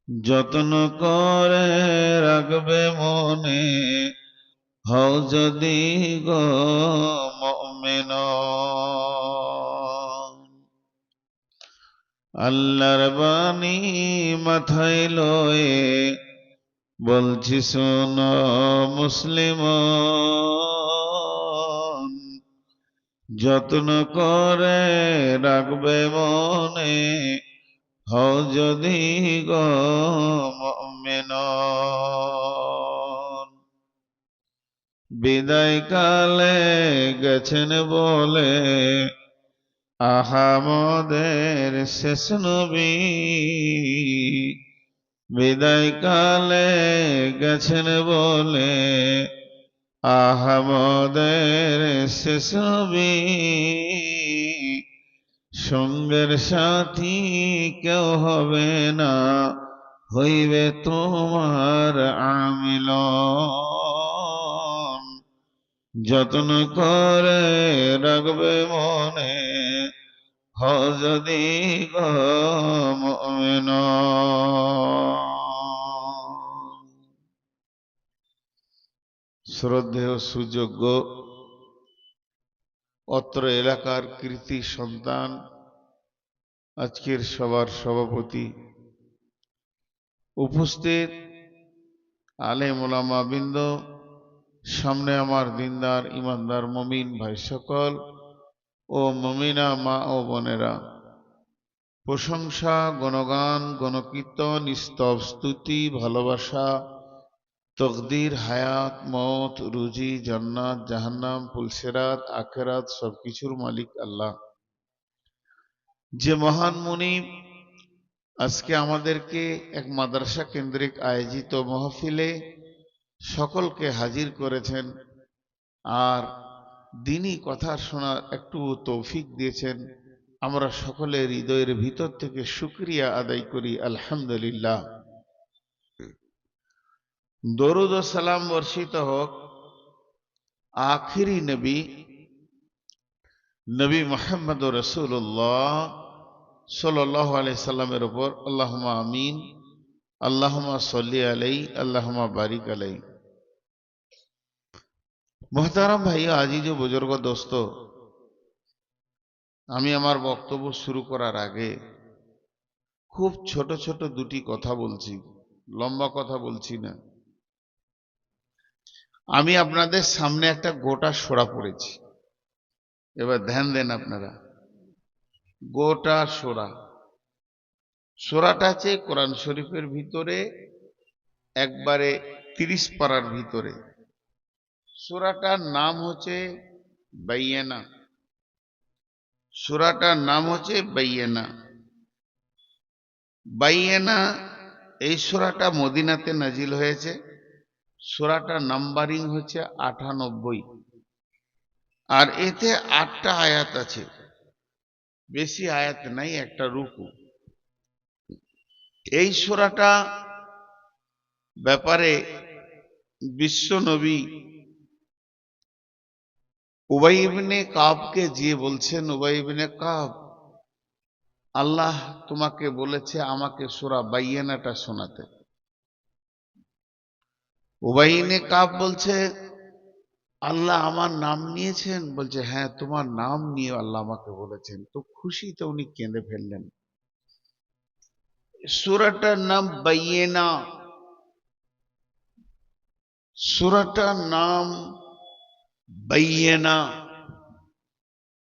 যত্ন করে রাখবে মনে, হও যদি গো মুমিন। আল্লাহর বাণী মাথায় লয়ে বলছি শোনো মুসলিম, যত্ন করে রাখবে মনে, হও যদি গো মুমিন। বিদায় কালে গেছেন বলে আহামদের শেষ নবী, বিদায় কালে গেছেন বলে আহামদের শেষ নবী। সঙ্গের সাথী কেউ হবে না, হইবে তোমার আমিলন। যত্ন করে রাখবে মনে, হও যদি গো মুমিন। শ্রদ্ধেয় সুযোগ্য অত্র এলাকার কৃতি সন্তান, আজকের সবার সভাপতি, উপস্থিত আলেম ওলামা বৃন্দ, সামনে আমার দিনদার ইমানদার মুমিন ভাই সকল ও মুমিনা মা ও বোনেরা, প্রশংসা, গণগান, গণকীর্তন, স্তব, স্তুতি, ভালোবাসা, তকদির, হায়াত, মওত, রুজি, জান্নাত, জাহান্নাম, পুলসেরাত, আখেরাত সবকিছুর মালিক আল্লাহ, যে মহান মুনিব আজকে আমাদেরকে এক মাদ্রাসা কেন্দ্রিক আয়োজিত মাহফিলে সকলকে হাজির করেছেন আর দিনই কথা শোনার একটু তৌফিক দিয়েছেন। আমরা সকলে হৃদয়ের ভিতর থেকে শুকরিয়া আদায় করি আলহামদুলিল্লাহ। দরুদ ও সালাম বর্ষিত হোক আখিরি নবী নবী মুহাম্মদ রাসূলুল্লাহ সাল্লাল্লাহু আলাইহি সাল্লামের উপর। আল্লাহুম্মা আমিন, আল্লাহুম্মা সাল্লি আলাইহি, আল্লাহুম্মা বারিক আলাইহি। মোহতারাম ভাই, আজিজ ও বুজুর্গ দোস্ত, আমি আমার বক্তব্য শুরু করার আগে খুব ছোট ছোট দুটি কথা বলছি, লম্বা কথা বলছি না। আমি আপনাদের সামনে একটা গোটা সূরা পড়েছি, এবার ধ্যান দেন আপনারা। গোটা সূরাটা আছে কোরআন শরীফের ভিতরে, একবারে 30 পারার ভিতরে। সূরাটার নাম হচ্ছে বাইয়ানা। সূরাটার নাম হচ্ছে বাইয়ানা। বাইয়ানা এই সূরাটা মদিনাতে নাজিল হয়েছে। সূরাটার নাম্বারিং হচ্ছে 98, আর এতে 8টা আয়াত আছে, বেশি আয়াত নাই, একটা রুকু। এই সূরাটা ব্যাপারে বিশ্ব নবী উবাই ইবনে কাবকে যে বলছেন, উবাই ইবনে কাব, আল্লাহ তোমাকে বলেছে আমাকে সূরা বাইয়ানাটা শোনাতে। উবাই ইবনে কাব বলছে, আল্লাহ আমার নাম নিয়েছেন? বলছে হ্যাঁ, তোমার নাম নিয়ে আল্লাহ আমাকে বলেছেন। তো খুশিতে উনি কেঁদে ফেললেন। সূরাটার নাম বাইয়ানা। সূরাটার নাম বাইয়ানা।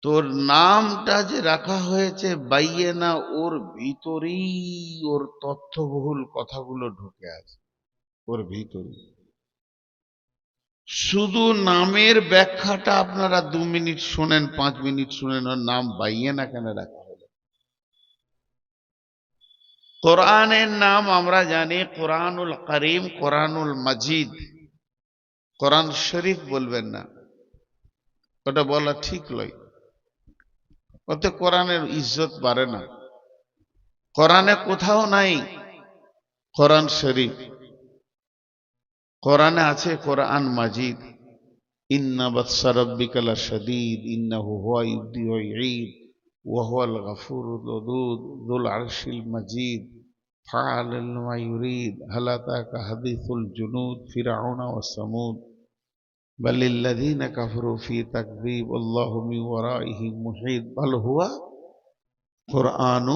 তোর নামটা যে রাখা হয়েছে বাইয়ানা, ওর ভিতরেই ওর তথ্যবহুল কথাগুলো ঢুকে আছে, ওর ভিতরে। শুধু নামের ব্যাখ্যাটা আপনারা 2 মিনিট শোনেন, 5 মিনিট শুনেন, ওর নাম বাইয়ানা কেন রাখা হলো। কোরআনের নাম আমরা জানি কোরআনুল কারীম, কোরআনুল মাজিদ। কোরআন শরীফ বলবেন না, ওটা বলা ঠিক নয়, ওতে কোরআনের ইজ্জত বাড়ে না। কোরআনে কোথাও নাই কোরআন শরীফ, কোরআনে আছে কোরআন মাজিদ। ইন্না বাতশা রাব্বিকা লাশাদীদ ইন্নাহু হুয়া ইবদি ওয়া ইঈদ ওয়া হুয়াল গাফুরুল ওদুদ যুল আরশিল মাজিদ। فعل لما يريد هل أتاك حديث الجنود فرعون وثمود بل الذين كفروا في تكذيب الله من ورائهم محيط بل هو قرآن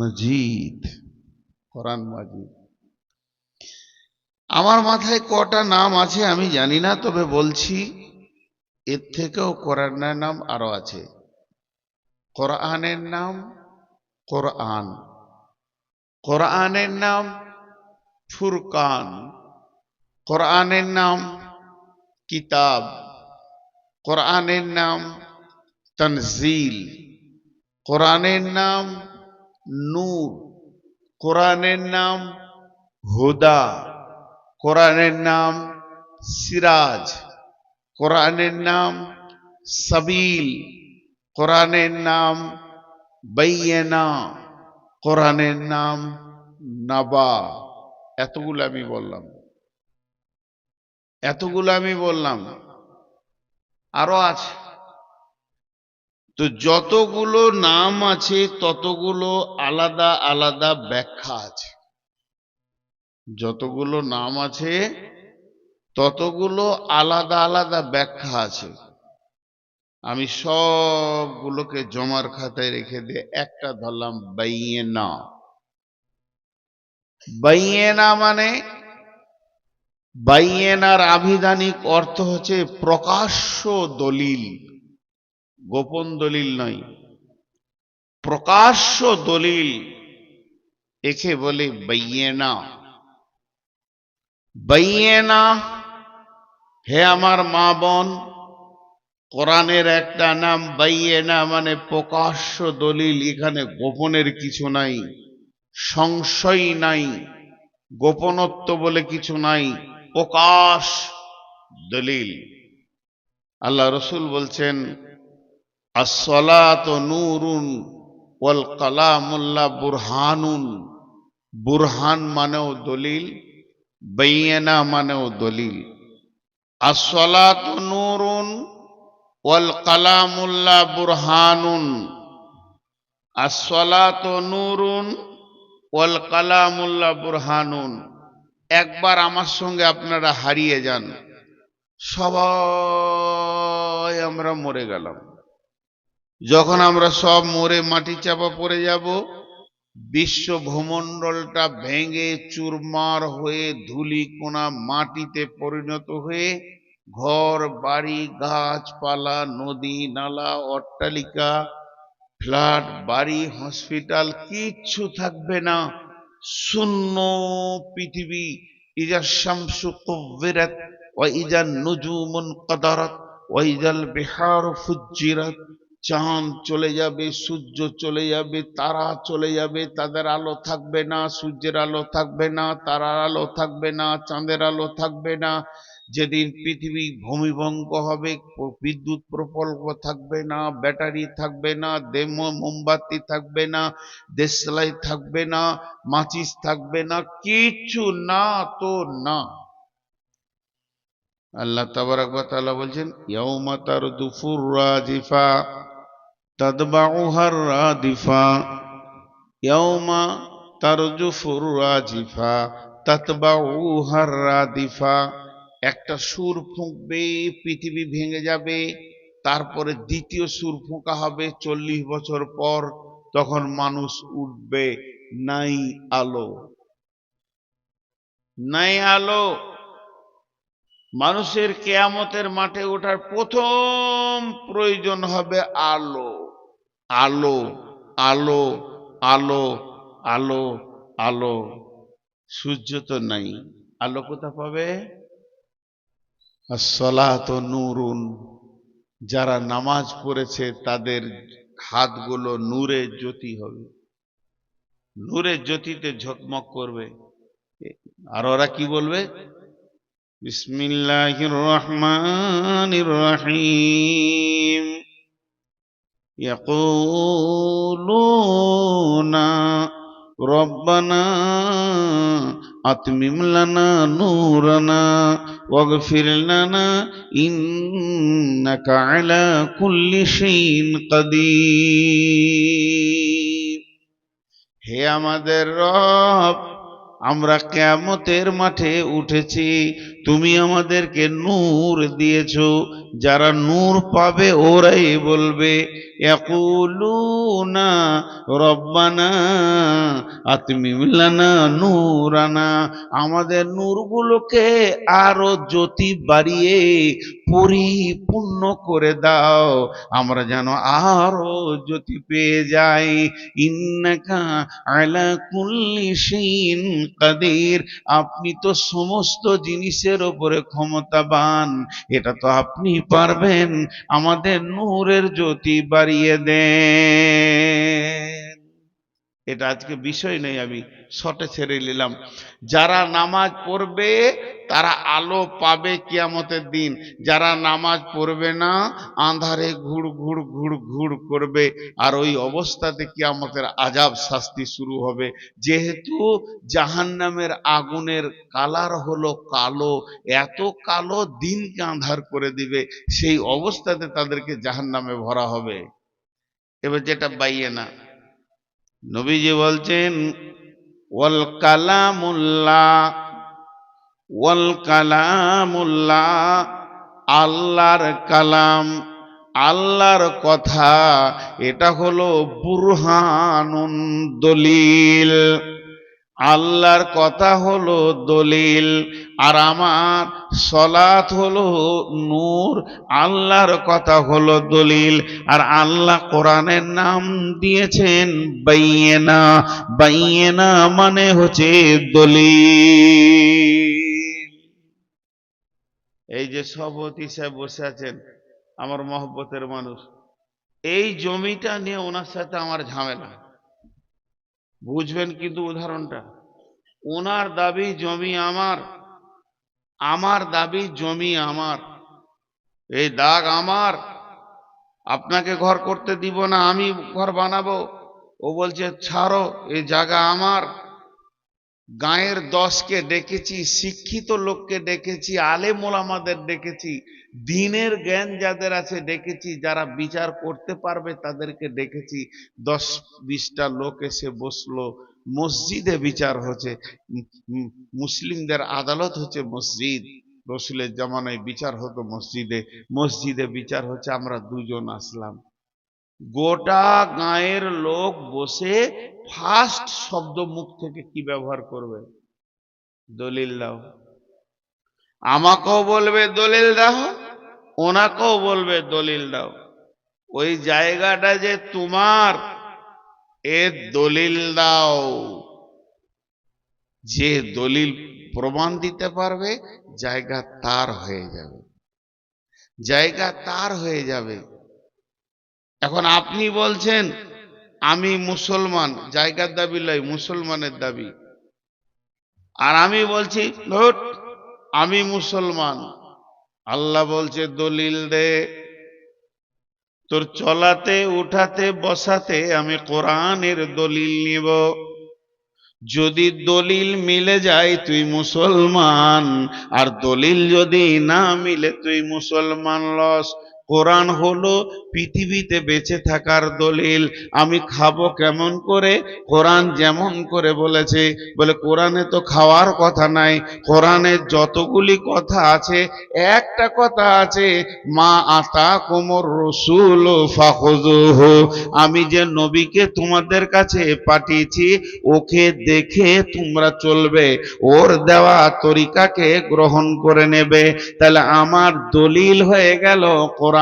مجيد কোরআন মাজিদ। আমার মাথায় কটা নাম আছে আমি জানি না, তবে বলছি এর থেকেও কোরআনের নাম আরো আছে। কোরআনের নাম কোরআন, কোরআনের নাম ফুরকান, কোরআনের নাম কিতাব, কোরআনের নাম তনজিল, কোরআনের নাম নূর, কোরআনের নাম হুদা, কোরআনের নাম সিরাজ, কোরআনের নাম সাবিল, কোরআনের নাম বাইয়িনা, কোরআনের নাম নাবা। এতগুলো আমি বললাম, আরো আছে। তো যতগুলো নাম আছে ততগুলো আলাদা আলাদা ব্যাখ্যা আছে। যতগুলো নাম আছে ততগুলো আলাদা আলাদা ব্যাখ্যা আছে। আমি সবগুলোকে জমার খাতায় রেখে দিয়ে একটা ধরলাম বাইয়িনা। বাইয়িনা মানে, বাইয়িনার আভিধানিক অর্থ হচ্ছে প্রকাশ্য দলিল, গোপন দলিল নয়, প্রকাশ্য দলিল, একে বলে বাইয়িনা। বাইয়িনা, হে আমার মা বোন, কোরআনের একটা নাম বাইয়িনা মানে প্রকাশ্য দলিল। এখানে গোপনের কিছু নাই, সংশয় নাই, গোপনত্ব বলে কিছু নাই, প্রকাশ দলিল। আল্লাহ রসুল বলছেন আসসালাতু নূরুন ওয়াল কালামুল্লাহ বুরহানুন। বুরহান মানেও দলিল, বাইয়িনা মানেও দলিল। আসসালাতু নূরুন ওয়াল কালামুল্লাহ বুরহানুন। আসসালাতু নূরুন ওয়াল কালামুল্লাহ বুরহানুন। একবার আমার সঙ্গে আপনারা হারিয়ে যান, সবাই আমরা মরে গেলাম। যখন আমরা সব মরে মাটি চাপা পড়ে যাব, বিশ্ব ভূমণ্ডলটা ভেঙে চুরমার হয়ে ধূলিকণা মাটিতে পরিণত হয়ে ঘর বাড়ি গাছপালা নদী নালা অট্টালিকা ফ্ল্যাট বাড়ি হসপিটাল কিচ্ছু থাকবে না, শূন্য পৃথিবী। ইজা শামসু কুব্বিরাত ওয়া ইজা নুজুমুন কাদারাত ওয়া ইজাল বিহারু ফুজ্জিরাত। চাঁদ চলে যাবে, সূর্য চলে যাবে, তারা চলে যাবে, তাদের আলো থাকবে না, সূর্যের আলো থাকবে না, তারার আলো থাকবে না, চাঁদের আলো থাকবে না। যেদিন পৃথিবী ভূমিভঙ্গ হবে, বিদ্যুৎ প্রকল্প থাকবে না, ব্যাটারি থাকবে না, মোমবাতি থাকবে না, দেশলাই থাকবে না, মাচিস থাকবে না, কিছু না তো না। আল্লাহ তাবারাক ওয়া তাআলা বলছেন ইয়াউমা তারদুফুর রাজিফা তাতবাউহার রাদিফা। ইয়াউমা তারজুফুর রাজিফা তাতবাউহার রাদিফা। একটা সুর ফুঁকবে, পৃথিবী ভেঙে যাবে, তারপরে দ্বিতীয় সুর ফুঁকা হবে 40 বছর পর, তখন মানুষ উঠবে, নাই আলো, নাই আলো। মানুষের কিয়ামতের মাঠে ওঠার প্রথম প্রয়োজন হবে আলো, আলো, আলো, আলো, আলো, আলো। সূর্য তো নাই, আলো কোথা পাবে? আসসালাতু নূরুন। যারা নামাজ পড়েছে তাদের হাতগুলো নূরের জ্যোতি হবে, নূরের জ্যোতিতে ঝকমক করবে। আর ওরা কি বলবে? বিসমিল্লাহির রহমানির রহিম। ইয়াকুলুনা রব্বানা আতমিম লানা নূরানা ওয়াগফির লানা ইন্নাকা আলা কুল্লি শাইইন কাদির। হে আমাদের রব, আমরা কিয়ামতের মাঠে উঠেছি, তুমি আমাদেরকে নূর দিয়েছো। যারা নূর পাবে ওরাই বলবে ইয়াকুলুনা রব্বানা আতমিম লানা নূরানা, আমাদের নূরগুলোকে আরো জ্যোতি বাড়িয়ে পরিপূর্ণ করে দাও, আমরা যেন আরো জ্যোতি পেয়ে যাই। ইন্নাকা আলা কুল্লি শাইইন কাদির, আপনি তো সমস্ত জিনিসের উপরে ক্ষমতাবান, এটা তো আপনি পারবেন, আমাদের নূরের জ্যোতি বাড়িয়ে দেন। এটা আজকে বিষয় নেই, আমি শর্টে ছেড়ে নিলাম। যারা নামাজ পড়বে তারা আলো পাবে কিয়ামতের দিন, যারা নামাজ পড়বে না আঁধারে ঘুর ঘুর ঘুর ঘুর করবে, আর ওই অবস্থাতে কিয়ামতের আযাব শাস্তি শুরু হবে। যেহেতু জাহান্নামের আগুনের কালার হলো কালো, এত কালো দিনকে আঁধার করে দিবে, সেই অবস্থাতে তাদেরকে জাহান্নামে ভরা হবে। এবার যেটা বাইয়েনা, নবীজি বলছেন ওয়াল কালামুল্লাহ, ওয়াল কালামুল্লাহ, আল্লাহর কালাম, আল্লাহর কথা, এটা হলো বুরহানুন, দলিল। আল্লাহর কথা হলো দলিল, আর আমার সলাত হলো নূর। আল্লাহর কথা হলো দলিল, আর আল্লাহ কোরআনের নাম দিয়েছেন বাইয়িনা। বাইয়িনা মানে হচ্ছে দলিল। এই যে সভাপতি সাহেব বসে আছেন, আমার মহব্বতের মানুষ, এই জমিটা নিয়ে ওনার সাথে আমার ঝামেলা, বুঝবেন কিন্তু উদাহরণটা। ওনার দাবি জমি আমার, আমার দাবি জমি আমার, এই দাগ আমার, আপনাকে ঘর করতে দিব না, আমি ঘর বানাবো। ও বলছে ছাড়ো, এই জায়গা আমার। গায়ের 10কে ডেকেছি, শিক্ষিত লোককে ডেকেছি, আলেম ওলামাদের ডেকেছি, দিনের জ্ঞান যাদের আছে ডেকেছি, যারা বিচার করতে পারবে তাদেরকে ডেকেছি। 10-20টা লোক এসে বসলো, মসজিদে বিচার হচ্ছে। মুসলিমদের আদালত হচ্ছে মসজিদ, রসুলের জামানায় বিচার হতো মসজিদে, মসজিদে বিচার হচ্ছে। আমরা দুজন আসলাম, গোটা গায়ের লোক বসে ফার্স্ট শব্দ মুখ থেকে কি ব্যবহার করবে? দলিল দাও। আমাকেও বলবে দলিল দাও, ওনাকেও বলবে দলিল দাও। ওই জায়গাটা যে তোমার, এর দলিল দাও। যে দলিল প্রমাণ দিতে পারবে জায়গা তার হয়ে যাবে, জায়গা তার হয়ে যাবে। এখন আপনি বলছেন আমি মুসলমান, জায়গার দাবি লয়, মুসলমানের দাবি। আর আমি বলছি ধুর আমি মুসলমান। আল্লাহ বলছে দলিল দে, তোর চলাতে উঠাতে বসাতে আমি কোরআনের দলিল নিব। যদি দলিল মিলে যায় তুই মুসলমান, আর দলিল যদি না মিলে তুই মুসলমান লস। কোরআন হলো পৃথিবীতে বেঁচে থাকার দলিল। আমি খাবো কেমন করে? কোরআন যেমন করে বলেছে, বলে কোরআনে তো খাওয়ার কথা নাই, কোরআনে যতগুলি কথা আছে একটা কথা আছে, মা আতাকুমুর রাসূল ফাখুযুহু, আমি যে নবীকে তোমাদের কাছে পাঠিয়েছি ওকে দেখে তোমরা চলবে, ওর দেওয়া তরিকাকে গ্রহণ করে নেবে। তাহলে আমার দলিল হয়ে গেল কোরআন,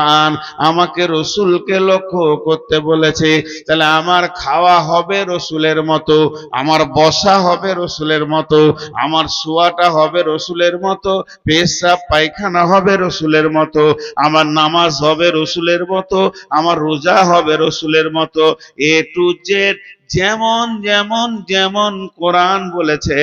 আমাকে রসুলকে লক্ষ্য করতে বলেছে। তাহলে আমার খাওয়া হবে রসুলের মতো, আমার বসা হবে রসুলের মতো, আমার শোয়াটা হবে রসুলের মতো, পেশাব পায়খানা হবে রসুলের মতো, আমার নামাজ হবে রসুলের মতো, আমার রোজা হবে রসুলের মতো। এ টু জেড যেমন যেমন যেমন কোরআন বলেছে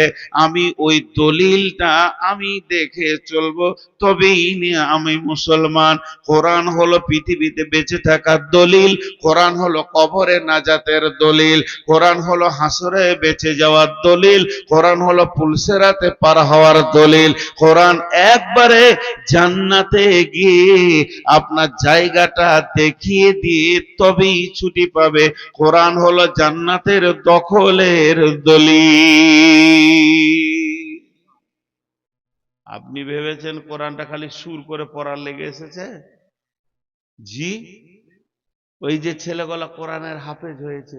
আমি ওই দলিলটা আমি দেখে চলবো, তবেই নিয়ে আমি মুসলমান। কোরআন হলো পৃথিবীতে বেঁচে থাকার দলিল, কোরআন হলো কবরে নাজাতের দলিল, কোরআন হলো হাসরে বেঁচে যাওয়ার দলিল, কোরআন হলো পুলসেরাতে পার হওয়ার দলিল। কোরআন একবারে জান্নাতে গিয়ে আপনার জায়গাটা দেখিয়ে দিয়ে তবেই ছুটি পাবে। কোরআন হলো জান্নাত জান্নাতের দখলের দলিল। আপনি ভেবেছেন কোরআনটা খালি সুর করে পড়ার লেগে এসেছে? জি, ওই যে ছেলেগুলা কোরআনের হাফেজ হয়েছে,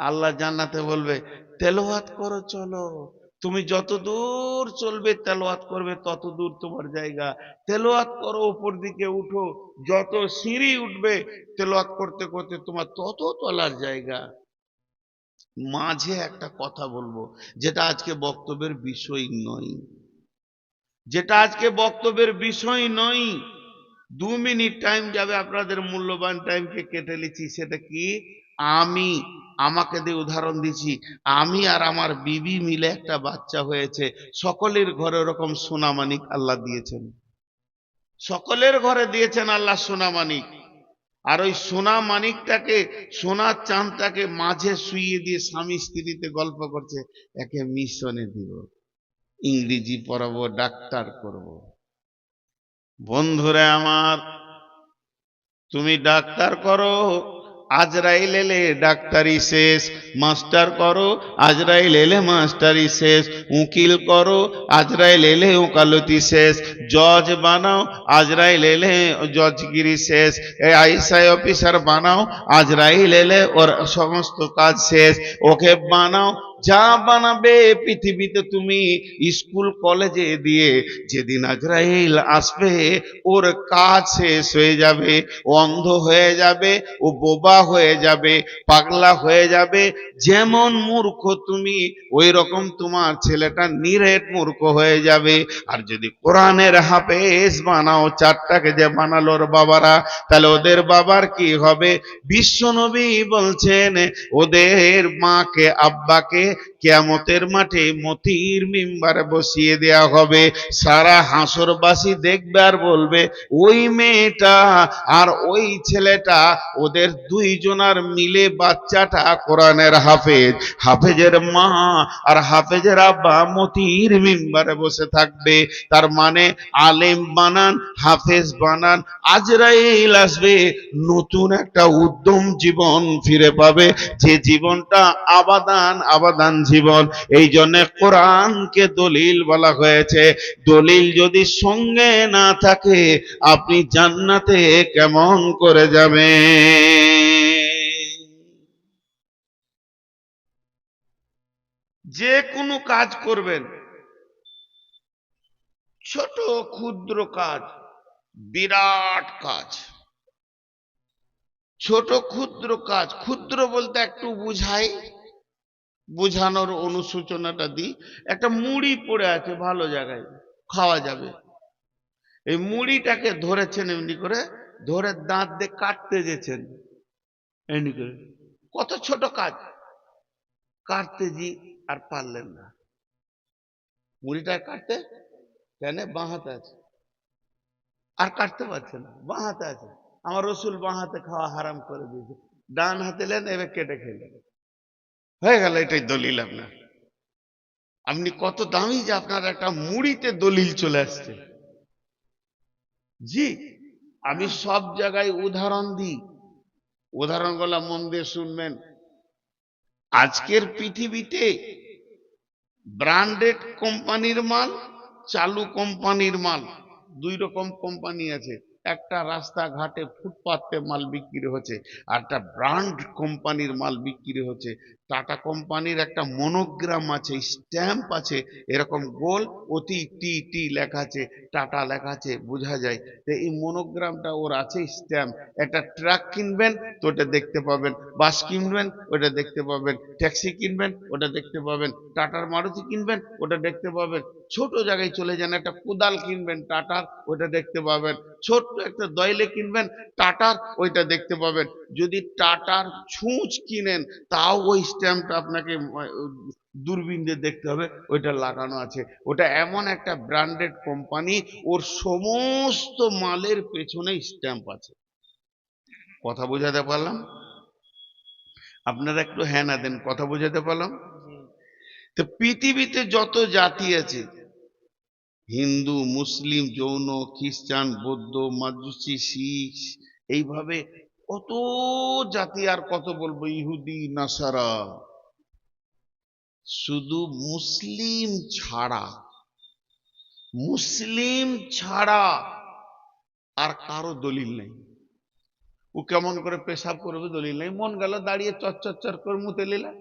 আল্লাহ জান্নাতে বলবে তেলাওয়াত করো চলো। তুমি যত দূর চলবে তেলাওয়াত করবে তত দূর তোমার জায়গা। তেলাওয়াত করো, উপর দিকে উঠো, যত সিঁড়ি উঠবে তেলাওয়াত করতে করতে তোমার তত তলার জায়গা। মাঝে একটা কথা বলবো, যেটা আজকে বক্তব্যের বিষয় নয়, যেটা আজকে বক্তব্যের বিষয় নয়। 2 মিনিট টাইম যাবে, আপনাদের মূল্যবান টাইমকে কেটে নিচ্ছি। সেটা কি? আমি আমাকে দিয়ে উদাহরণ দিচ্ছি। আমি আর আমার বিবি মিলে একটা বাচ্চা হয়েছে। সকলের ঘরে ওরকম সোনামানিক আল্লাহ দিয়েছেন, সকলের ঘরে দিয়েছেন আল্লাহ সোনামানিক। আর ওই সোনা মানিকটাকে, সোনার চাঁদটাকে মাঝে শুইয়ে দিয়ে স্বামী স্ত্রীতে গল্প করছে, একে মিশনে দিব, ইংরেজি পড়াবো, ডাক্তার করব। বন্ধুরা আমার, তুমি ডাক্তার করো, আজরাইল এলে ডাক্তারি শেষ। মাস্টার করো, আজরাইল এলে মাস্টারি শেষ। উকিল করো, আজরাইল এলে ওকালতি শেষ। জজ বানাও, আজরাইল এলে জজগিরি শেষ। আইএসআই অফিসার বানাও, আজরাইল এলে ওর সমস্ত কাজ শেষ। ওকে বানাও, যা বানাবে পৃথিবীতে তুমি স্কুল কলেজে দিয়ে, যেদিন আজরাইল আসবে ওর কাজ শেষ হয়ে যাবে। ও অন্ধ হয়ে যাবে, ও বোবা হয়ে যাবে, পাগলা হয়ে যাবে। যেমন মূর্খ তুমি, ওই রকম তোমার ছেলেটা নিরেট মূর্খ হয়ে যাবে। আর যদি কোরআনের হাফেজ বানাও, 4টাকে যে বানালো ওর বাবারা, তাহলে ওদের বাবার কি হবে? বিশ্বনবী বলছেন ওদের মাকে আব্বাকে কিয়ামতের মাঠে মতির মিম্বারে বসিয়ে দেয়া হবে। সারা হাসরবাসী দেখবে আর বলবে ওই মেয়েটা আর ওই ছেলেটা, ওদের দুইজনার মিলে বাচ্চাটা কোরআনের হাফেজ। হাফেজের মা আর হাফেজের আব্বা মতির মিম্বারে বসে থাকবে। তার মানে আলেম বানান, হাফেজ বানান, আজরাইল আসবে, নতুন একটা উদ্যম জীবন ফিরে পাবে, যে জীবনটা আবাদান আবাদান জীবন। এই জন্য কোরআনকে দলিল বলা হয়েছে। দলিল যদি সঙ্গে না থাকে, আপনি জান্নাতে কেমন করে যাবেন? যে কোনো কাজ করবেন, ছোট ক্ষুদ্র কাজ, বিরাট কাজ, ছোট ক্ষুদ্র কাজ। ক্ষুদ্র বলতে একটু বুঝাই, বুঝানোর অনুসূচনাটা দিই। একটা মুড়ি পড়ে আছে ভালো জায়গায়, খাওয়া যাবে। এই মুড়িটাকে ধরেছেন এমনি করে, ধরে দাঁত দিয়ে কাটতে যেছেন এমনি করে। কত ছোট কাজ, কাটতে জি আর পারলেন না। মুড়িটা কাটতে কেন? বাঁ হাতে আছে, আর কাটতে পারছে না, বাঁ হাতে আছে। আমার রসুল বাঁ হাতে খাওয়া হারাম করে দিয়েছে, ডান হাতে নেন, এবার কেটে খেলেন, হয়ে গেল। এটাই দলিল আপনার। আপনি কত দামি যে আপনার একটা মুড়িতে দলিল চলে আসছে। জি, আমি সব জায়গায় উদাহরণ দিই, উদাহরণগুলো মন দিয়ে শুনবেন। আজকের পৃথিবীতে ব্র্যান্ডেড কোম্পানির মাল, চালু কোম্পানির মাল, 2 রকম কোম্পানি আছে। একটা রাস্তাঘাটে ফুটপাতে মাল বিক্রি হচ্ছে, আর একটা ব্র্যান্ড কোম্পানির মাল বিক্রি হচ্ছে। টাটা কোম্পানির একটা মনোগ্রাম আছে, স্ট্যাম্প আছে, এরকম গোল, অতি টি টি লেখা আছে, টাটা লেখা আছে, বোঝা যায়। তো এই মনোগ্রামটা ওর আছে, স্ট্যাম্প। একটা ট্রাক কিনবেন তো ওটা দেখতে পাবেন, বাস কিনবেন ওটা দেখতে পাবেন, ট্যাক্সি কিনবেন ওটা দেখতে পাবেন, টাটার মারুতি কিনবেন ওটা দেখতে পাবেন। ছোট জায়গায় চলে যান, একটা কোদাল কিনবেন টাটার, ওটা দেখতে পাবেন। ছোট্ট একটা দয়লে কিনবেন টাটার, ওইটা দেখতে পাবেন। যদি টাটার ছুঁচ কিনেন, তাও ওই স্ট্যাম্পটা আপনাকে দূরবীন দিয়ে দেখতে হবে, ওইটা লাগানো আছে। ওটা এমন একটা ব্র্যান্ডেড কোম্পানি, ওর সমস্ত মালের পেছনে স্ট্যাম্প আছে। কথা বোঝাতে পারলাম? আপনারা একটু হ্যাঁ না দেন, কথা বোঝাতে পারলাম? তো পৃথিবীতে যত জাতি আছে, হিন্দু, মুসলিম, জৈন, খ্রিস্টান, বৌদ্ধ, মাজুসি, শিখ, এইভাবে কত জাতি আর কত বলবো, ইহুদি নাসারা, শুধু মুসলিম ছাড়া, মুসলিম ছাড়া আর কারো দলিল নেই। ও কেমন করে পেশাব করবে দলিল নেই, মন গেল দাঁড়িয়ে চচ্চর করে মুতে লিলা,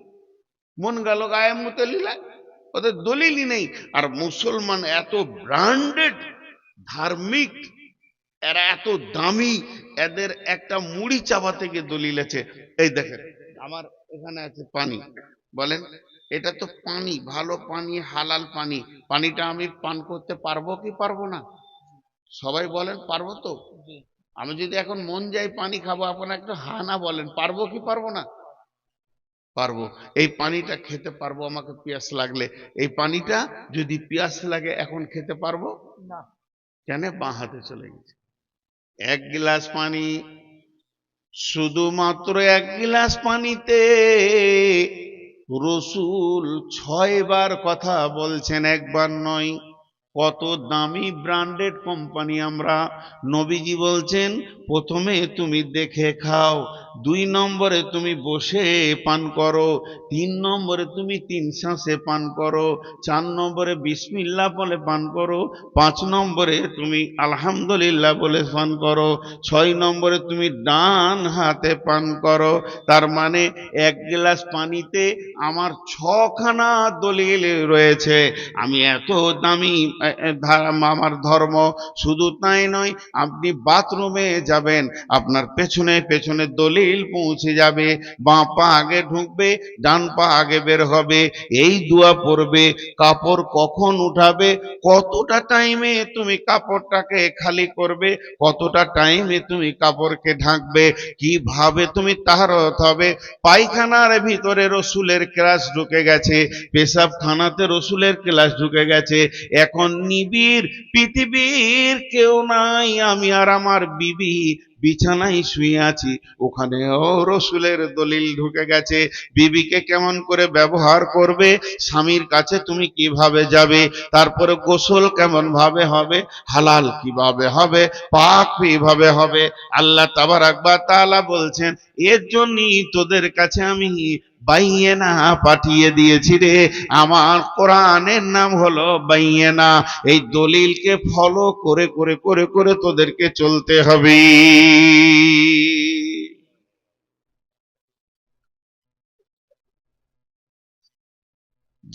মন গেল গায়ে মুতে লিলা, ওদের দলিলই নেই। আর মুসলমান এত ব্র্যান্ডেড ধার্মিক, এরা এত দামি, এদের একটা মুড়ি চাবাতে গিয়ে দলিল আছে। এই দেখেন আমার এখানে আছে পানি, বলেন এটা তো পানি, ভালো পানি, হালাল পানি, পানিটা আমি পান করতে পারবো কি পারবো না? সবাই বলেন পারবো তো? আমি যদি এখন মন যাই পানি খাবো, আপনার একটু হা না বলেন, পারবো কি পারবো না? পারবো। এই পানিটা খেতে পারবো আমাকে পিয়াস লাগলে? এই পানিটা যদি পিয়াস লাগে এখন খেতে পারবো না, কেন? বাঁ হাতে চলে গেছে। এক গ্লাস পানি, শুধুমাত্র এক গ্লাস পানিতে রসুল 6 বার কথা বলছেন, একবার নয়। কত দামি ব্র্যান্ডেড কোম্পানি আমরা। নবীজি বলছেন প্রথমে তুমি দেখে খাও, 2 নম্বরে তুমি বসে পান করো, 3 নম্বরে তুমি 3 শ্বাসে পান করো, 4 নম্বরে বিসমিল্লাহ বলে পান করো, 5 নম্বরে তুমি আলহামদুলিল্লাহ বলে পান করো, 6 নম্বরে তুমি ডান হাতে পান করো। তার মানে এক গ্লাস পানিতে আমার 6খানা দলিল রয়েছে। আমি এত দামি আমার ধর্ম। শুধু তাই নয়, আপনি বাথরুমে যাবেন, আপনার পেছনে পেছনে দলিল পৌঁছে যাবে, বাঁ পা আগে ঢুকবে, ডান পা আগে বের হবে, এই দোয়া পড়বে। কাপড় কখন উঠাবে, কতটা টাইমে তুমি কাপড়টাকে খালি করবে, কতটা টাইমে তুমি কাপড়কে ঢাকবে, কিভাবে তুমি তাহারত হবে। পায়খানার ভিতরে রসুলের ক্লাস ঢুকে গেছে, পেশাবখানাতে রসুলের ক্লাস ঢুকে গেছে। এখন নিবিড় পৃথিবীর কেউ নাই, আমি আর আমার বিবি বিছানায় শুয়ে আছি, ওখানেও রসুলের দলিল ঢুকে গেছে। বিবিকে কেমন করে ব্যবহার করবে, স্বামীর কাছে তুমি কিভাবে যাবে, তারপরে গোসল কেমন ভাবে হবে, হালাল কিভাবে হবে, পাক কিভাবে হবে। আল্লাহ তাবারাক ওয়া তাআলা বলছেন, এর জন্যই তোদের কাছে আমি বাইয়েনা পাঠিয়ে দিয়েছি রে। আমার কোরআনের নাম হলো বাইয়েনা। এই দলিলকে ফলো করে করে করে করে তোদেরকে চলতে হবে।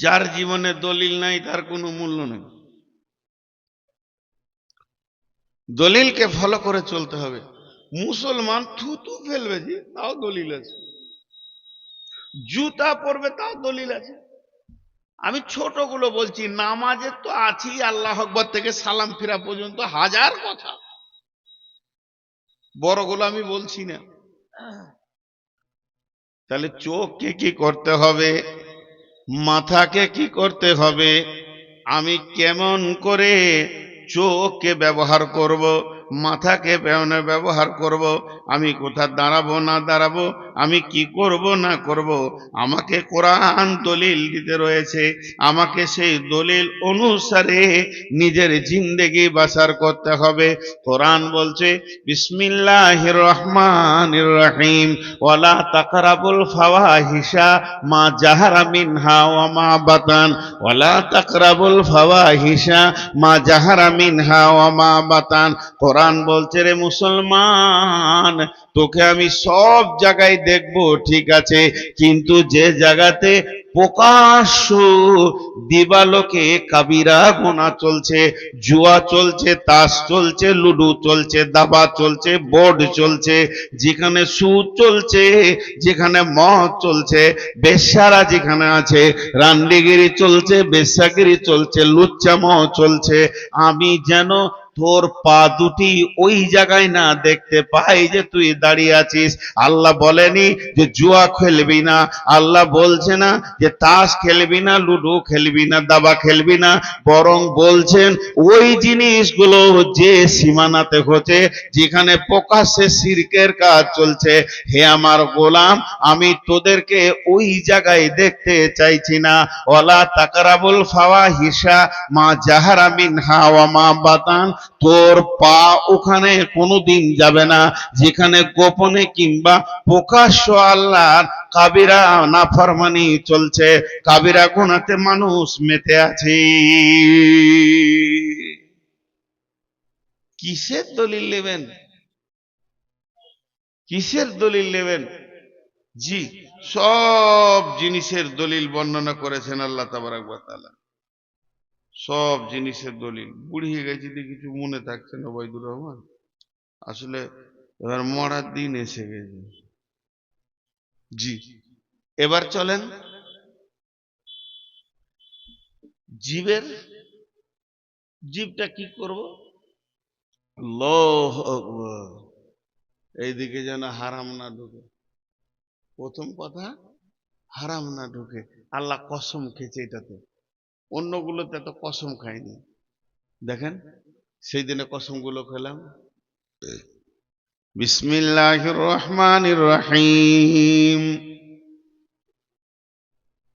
যার জীবনে দলিল নাই তার কোনো মূল্য নেই। দলিলকে ফলো করে চলতে হবে। মুসলমান থুতু ফেলবে জি, তাও দলিল আছে। জুতা পরবে, তাও দলিল আছে। আমি ছোটগুলো বলছি, নামাজের তো আছি, আল্লাহ আকবার থেকে সালাম ফিরা পর্যন্ত হাজার কথা, বড়গুলো আমি বলছি না। তাহলে চোখকে কি করতে হবে, মাথাকে কি করতে হবে, আমি কেমন করে চোখকে ব্যবহার করব, মাথাকে ব্যবহার করব, আমি কোথা দাঁড়াবো না দাঁড়াবো, আমি কি করব না করব, আমাকে কোরআন দলিল দিতে রয়েছে। আমাকে সেই দলিল অনুসারে নিজের জিন্দেগি বাসার করতে হবে। কোরআন বলছে বিসমিল্লাহির রহমানির রহিম, ওয়ালা তাকরাবুল ফাওয়াহিশা মা জাহারা মিনহা ওয়া মা বাতান, ওয়ালা তাকরাবুল ফাওয়াহিশা মা জাহারা মিনহা ওয়া মা বাতান। কোরআন বলছে রে মুসলমান, তোকে আমি সব জায়গায় দেখব, ঠিক আছে, কিন্তু যে জায়গাতে প্রকাশ্য দিবালোকে কাবিরা গোনা চলছে, জুয়া চলছে, তাস চলছে, লুডু চলছে, দাবা চলছে, বোর্ড চলছে, যেখানে সুদ চলছে, যেখানে মদ চলছে, বেশ্যারা যেখানে আছে, রান্ডিগিরি চলছে, বেশ্যাগিরি চলছে, লুচ্চামো চলছে, আমি যেন তোর পা দুটি ওই জায়গায় না দেখতে পাই যে তুই দাঁড়িয়ে আছিস। আল্লাহ বলেনি যে জুয়া খেলবি না, আল্লাহ বলছে না যে তাস খেলবি না, লুডো খেলবি না, দাবা খেলবি না, বরং বলছেন ওই জিনিসগুলো যে সীমানাতে হচ্ছে, যেখানে প্রকাশ্যে শিরকের কাজ চলছে, হে আমার গোলাম, আমি তোদেরকে ওই জায়গায় দেখতে চাইছি না। ওয়ালা তাকরাবুল ফাওয়াহিশা মা জাহারা মিনহা ওয়া মা বাতান, তোর পা ওখানে কোনোদিন যাবে না যেখানে গোপনে কিংবা প্রকাশ্য আল্লাহর কাবিরা নাফরমানি চলছে, কাবিরা গুনাতে মানুষ মেতে আছে। কিসের দলিল নেবেন? কিসের দলিল নেবেন? জি, সব জিনিসের দলিল বর্ণনা করেছেন আল্লাহ তাবারক ওয়া তাআলা। সব জিনিসের দলিল। বুড়িয়ে গেছি দিয়ে কিছু মনে থাকছে না ওবাইদুর রহমান। আসলে এবার মরার দিন এসে গেছে। জি, এবার চলেন জীবের, জীবটা কি করব? আল্লাহু আকবার। এইদিকে যেন হারাম না ঢুকে। প্রথম কথা, হারাম না ঢুকে। আল্লাহ কসম খেয়েছে এটাতে, অন্যগুলোতে তো কসম খায়নি। দেখেন সেই দিনে কসমগুলো খেলাম। বিসমিল্লাহির রহমানির রহিম।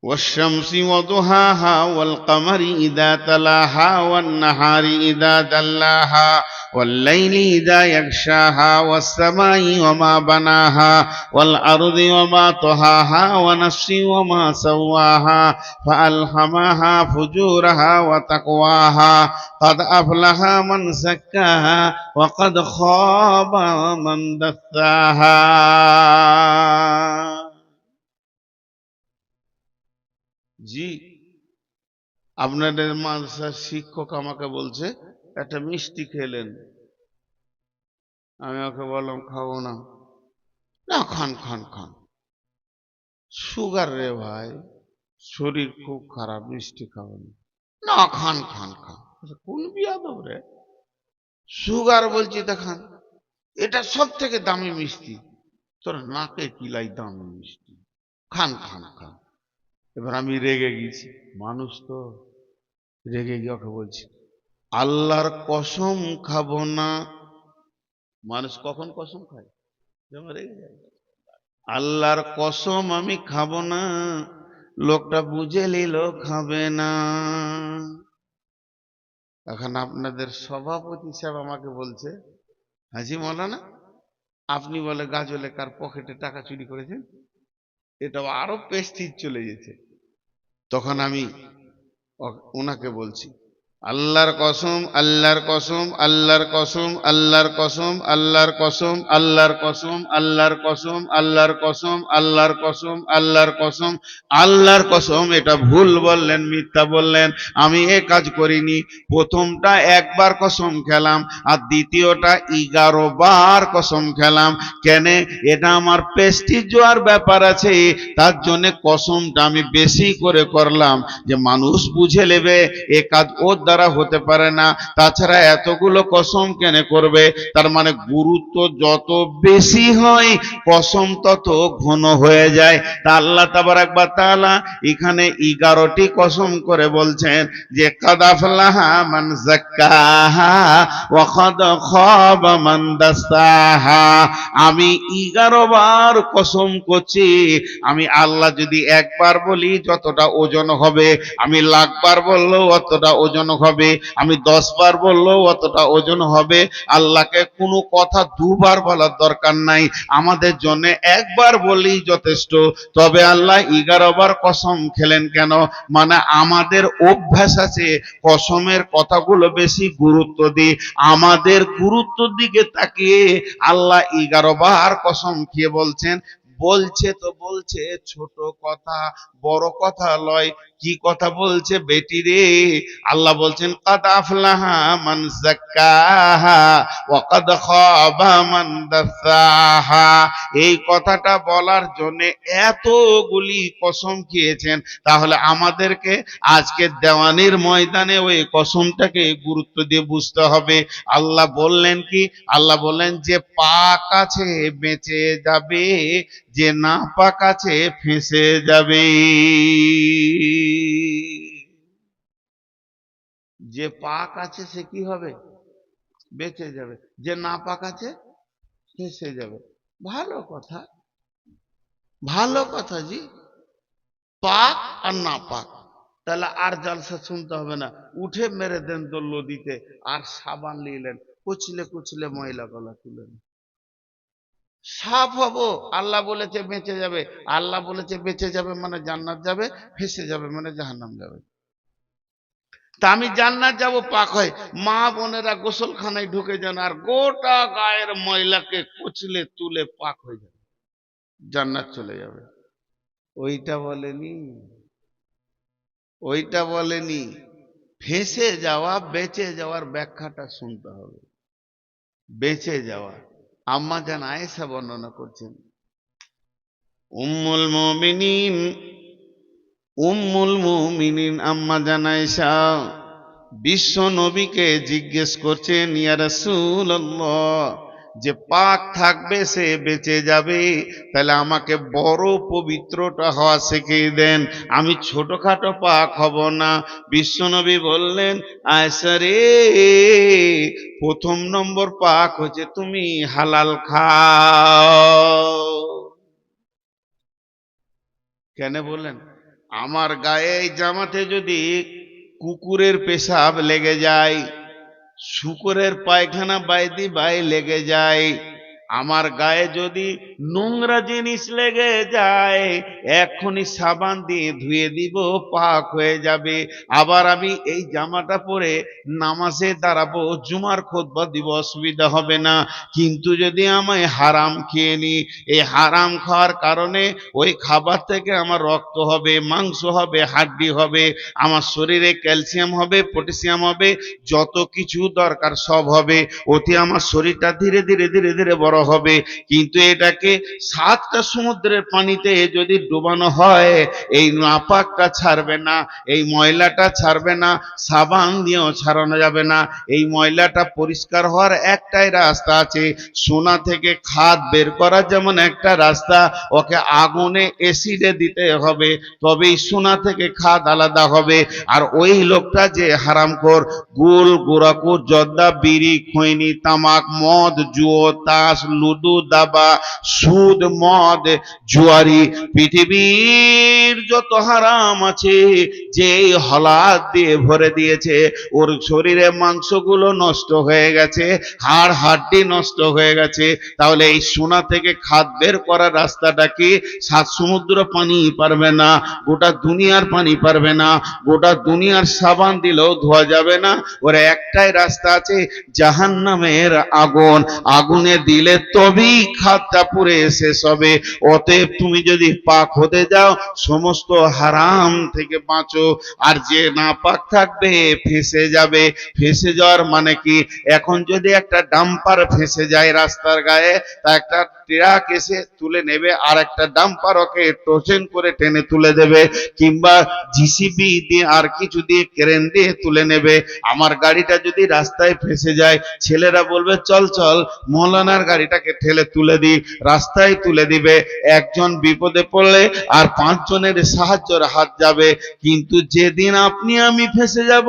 والشمس وضحاها والقمر إذا تلاها والنهار إذا دلاها والليل إذا يغشاها والسماء وما بناها والأرض وما طحاها ونفس وما سواها فألهمها فجورها وتقواها قد أفلح من زكاها وقد خاب من دساها। জি, আপনাদের মাদ্রাসার শিক্ষক আমাকে বলছে একটা মিষ্টি খেলেন। আমি ওকে বললাম খাবো না। না, খান খান খান। সুগার রে ভাই, শরীর খুব খারাপ, মিষ্টি খাবো না। না, খান খান খান। কোন বিয়াদব রে, সুগার বলছি তা খান। এটা সব থেকে দামি মিষ্টি, তোর নাকে কিলাই দামি মিষ্টি, খান খান খান। এবার আমি রেগে গেছি, মানুষ তো, রেগে গিয়ে ওকে বলছি আল্লাহর কসম খাবো না। মানুষ কখন কসম খায়? যখন রেগে যায়। আল্লাহর কসম আমি খাবো না, লোকটা বুঝে নিল খাবে না। এখন আপনাদের সভাপতি সাহেব আমাকে বলছে, হাজি মৌলানা আপনি বলে গাজলে কার পকেটে টাকা চুরি করেছেন, এটাও আরো পেস্টিজ চলে গেছে। তখন আমি ওনাকে বলছি আল্লাহর কসম, আল্লাহর কসম, আল্লাহর কসম, আল্লাহর কসম, আল্লাহর কসম, আল্লাহর কসম, আল্লাহর কসম, আল্লাহর কসম, আল্লাহর কসম, আল্লাহর কসম, আল্লাহর কসম। এটা ভুল বললেন, মিথ্যা বললেন, আমি এ কাজ করিনি। প্রথমটা একবার কসম খেলাম, আর দ্বিতীয়টা 11 বার কসম খেলাম। কেন? এটা আমার প্রেস্টিজ আর ব্যাপার আছে, তার জন্য কসমটা আমি বেশি করে করলাম, যে মানুষ বুঝে নেবে এ কাজ ওর দ্বারা হতে পারে না। তাছাড়া এতগুলো কসম কেন করবে? তার মানে গুরুত্ব যত বেশি হয় কসম তত ঘন হয়ে যায়। তা আল্লাহ তাবারক ওয়া তাআলা এখানে 11টি কসম করে বলছেন যে কাদ আফলাহা মান যাক্কাহা ওয়া কাদ খাবা মান দাসাহা। আমি 11 বার কসম করছি। আমি আল্লাহ যদি একবার বলি যতটা ওজন হবে, আমি লাখবার বললেও অতটা ওজন হবে, আমি 10 বার বললেও অতটা ওজন হবে। আল্লাহকে কোনো কথা দুবার বলার দরকার নাই, আমাদের জন্য একবার বললেই যথেষ্ট। তবে আল্লাহ 11 বার কসম খেলেন কেন? মানে আমাদের অভ্যাস আছে কসমের কথাগুলো বেশি গুরুত্ব দিই। আমাদের গুরুত্বের দিকে তাকিয়ে আল্লাহ 11 বার কসম খেয়ে বলছেন। বলছে তো বলছে ছোট কথা, বড় কথা লয়। কি কথা বলছে বেটি রে? আল্লাহ বলছেন কাদ আফলাহা মান যাক্কাহা ওয়া কাদ খাবা মান দাসাহা। এই কথাটা বলার জন্য এতগুলি কসম খেয়েছেন। তাহলে আমাদেরকে আজকে দেওয়ানির ময়দানে ওই কসমটাকে গুরুত্ব দিয়ে বুঝতে হবে। আল্লাহ বললেন কি? আল্লাহ বললেন যে পাক আছে বেঁচে যাবে, যে না পাক আছে ফেঁসে যাবে। যে পাক আছে সে কি হবে? বেঁচে যাবে। যে না পাক আছে ফেঁসে যাবে। ভালো কথা, ভালো কথা জি। পাক আর না পাক তাহলে আর জালসা শুনতে হবে না, উঠে মেরে দেন তো নদীতে, আর সাবান নিলেন, কুচলে কুচলে ময়লা গলা তুলেন, সাফ হবো। আল্লাহ বলেছে বেঁচে যাবে, আল্লাহ বলেছে বেঁচে যাবে মানে জান্নাত যাবে, ফেসে যাবে মানে জাহান্নাম যাবে। তা আমি জান্নাত যাব পাক হয়, মা বোনেরা গোসলখানায় ঢুকে যান আর গোটা গায়ের ময়লাকে কুচলে তুলে পাক হয়ে যাবে, জান্নাত চলে যাবে। ওইটা বলেনি, ওইটা বলেনি। ফেঁসে যাওয়া বেঁচে যাওয়ার ব্যাখ্যাটা শুনতে হবে। বেঁচে যাওয়া আম্মা জান আয়েশা বর্ণনা করছেন, উম্মুল মুমিনিন, উম্মুল মুমিনিন আম্মা জান আয়েশা বিশ্ব নবীকে জিজ্ঞেস করছেন, ইয়া রাসূলুল্লাহ, যে পাক থাকবে সে বেঁচে যাবে, তাহলে আমাকে বড় পবিত্রটা হওয়া শিখিয়ে দেন, আমি ছোটখাটো পাক হব না। বিশ্বনবী বললেন, আয়েশা রে, প্রথম নম্বর পাক হচ্ছে তুমি হালাল খাও। কেন বললেন? আমার গায়ে এই জামাতে যদি কুকুরের পেশাব লেগে যায়, শুকরের পায়খানা বাইদি বাই লেগে যায়, আমার গায়ে যদি নোংরা জিনিস লেগে যায়, এখনই সাবান দিয়ে ধুয়ে দিব, পাক হয়ে যাবে। আবার আমি এই জামাটা পরে নামাজে দাঁড়াবো, জুমার খুতবা দিব, অসুবিধা হবে না। কিন্তু যদি আমায় হারাম খেয়ে নি, এই হারাম খাওয়ার কারণে ওই খাবার থেকে আমার রক্ত হবে, মাংস হবে, হাড্ডি হবে, আমার শরীরে ক্যালসিয়াম হবে, পটাশিয়াম হবে, যত কিছু দরকার সব হবে, ওতে আমার শরীরটা ধীরে ধীরে ধীরে ধীরে বড় হবে। কিন্তু এটাকে 7টা সমুদ্রের পানিতে যদি ডুবানো হয়, এই নাপাকটা ছাড়বে না, এই ময়লাটা ছাড়বে না, সাবান দিয়েও ছাড়ানো যাবে না। এই ময়লাটা পরিষ্কার হওয়ার একটাই রাস্তা আছে, সোনা থেকে খাদ বের করার যেমন একটা রাস্তা, ওকে আগুনে এসিডে দিতে হবে, তবেই সোনা থেকে খাদ আলাদা হবে। আর ওই লোকটা যে হারামখোর, গুল গোরাকুর জর্দা বিড়ি খৈনি তামাক মদ জুয়ো তাস লুডু দাবা সুদ মদ জুয়ারি, পৃথিবীর যত হারাম আছে, যে হলাদ দিয়ে ভরে দিয়েছে, ওর শরীরে মাংসগুলো নষ্ট হয়ে গেছে, হাড় হাড্ডি নষ্ট হয়ে গেছে। তাহলে এই সোনা থেকে খাদ বের করার রাস্তাটা কি? 7 সমুদ্র পানি পারবে না, গোটা দুনিয়ার পানি পারবে না, গোটা দুনিয়ার সাবান দিলেও ধোয়া যাবে না। ওর একটাই রাস্তা আছে, জাহান্নামের আগুন, আগুনে দিলে তবেই খাদটা পুড়ে শেষ হবে। অতএব তুমি যদি পাক হতে যাও, সমস্ত হারাম থেকে বাঁচো। আর যে না পাক থাকবে ফেঁসে যাবে। ফেঁসে যাওয়ার মানে কি? এখন যদি একটা ডাম্পার ফেঁসে যায় রাস্তার গায়ে, তা একটা ট্রাক এসে তুলে নেবে, আর একটা ডাম্পার ওকে টোচেন করে টেনে তুলে দেবে, কিংবা জিসিবি দিয়ে আর কিছু দিয়ে ক্রেন দিয়ে তুলে নেবে। আমার গাড়িটা যদি রাস্তায় ফেঁসে যায়, ছেলেরা বলবে চল চল মৌলানার গাড়িটাকে ঠেলে তুলে দিই, রাস্তায় তুলে দিবে। একজন বিপদে পড়লে আর 5 জনের সাহায্যের হাত যাবে। কিন্তু যেদিন আপনি আমি ফেঁসে যাব,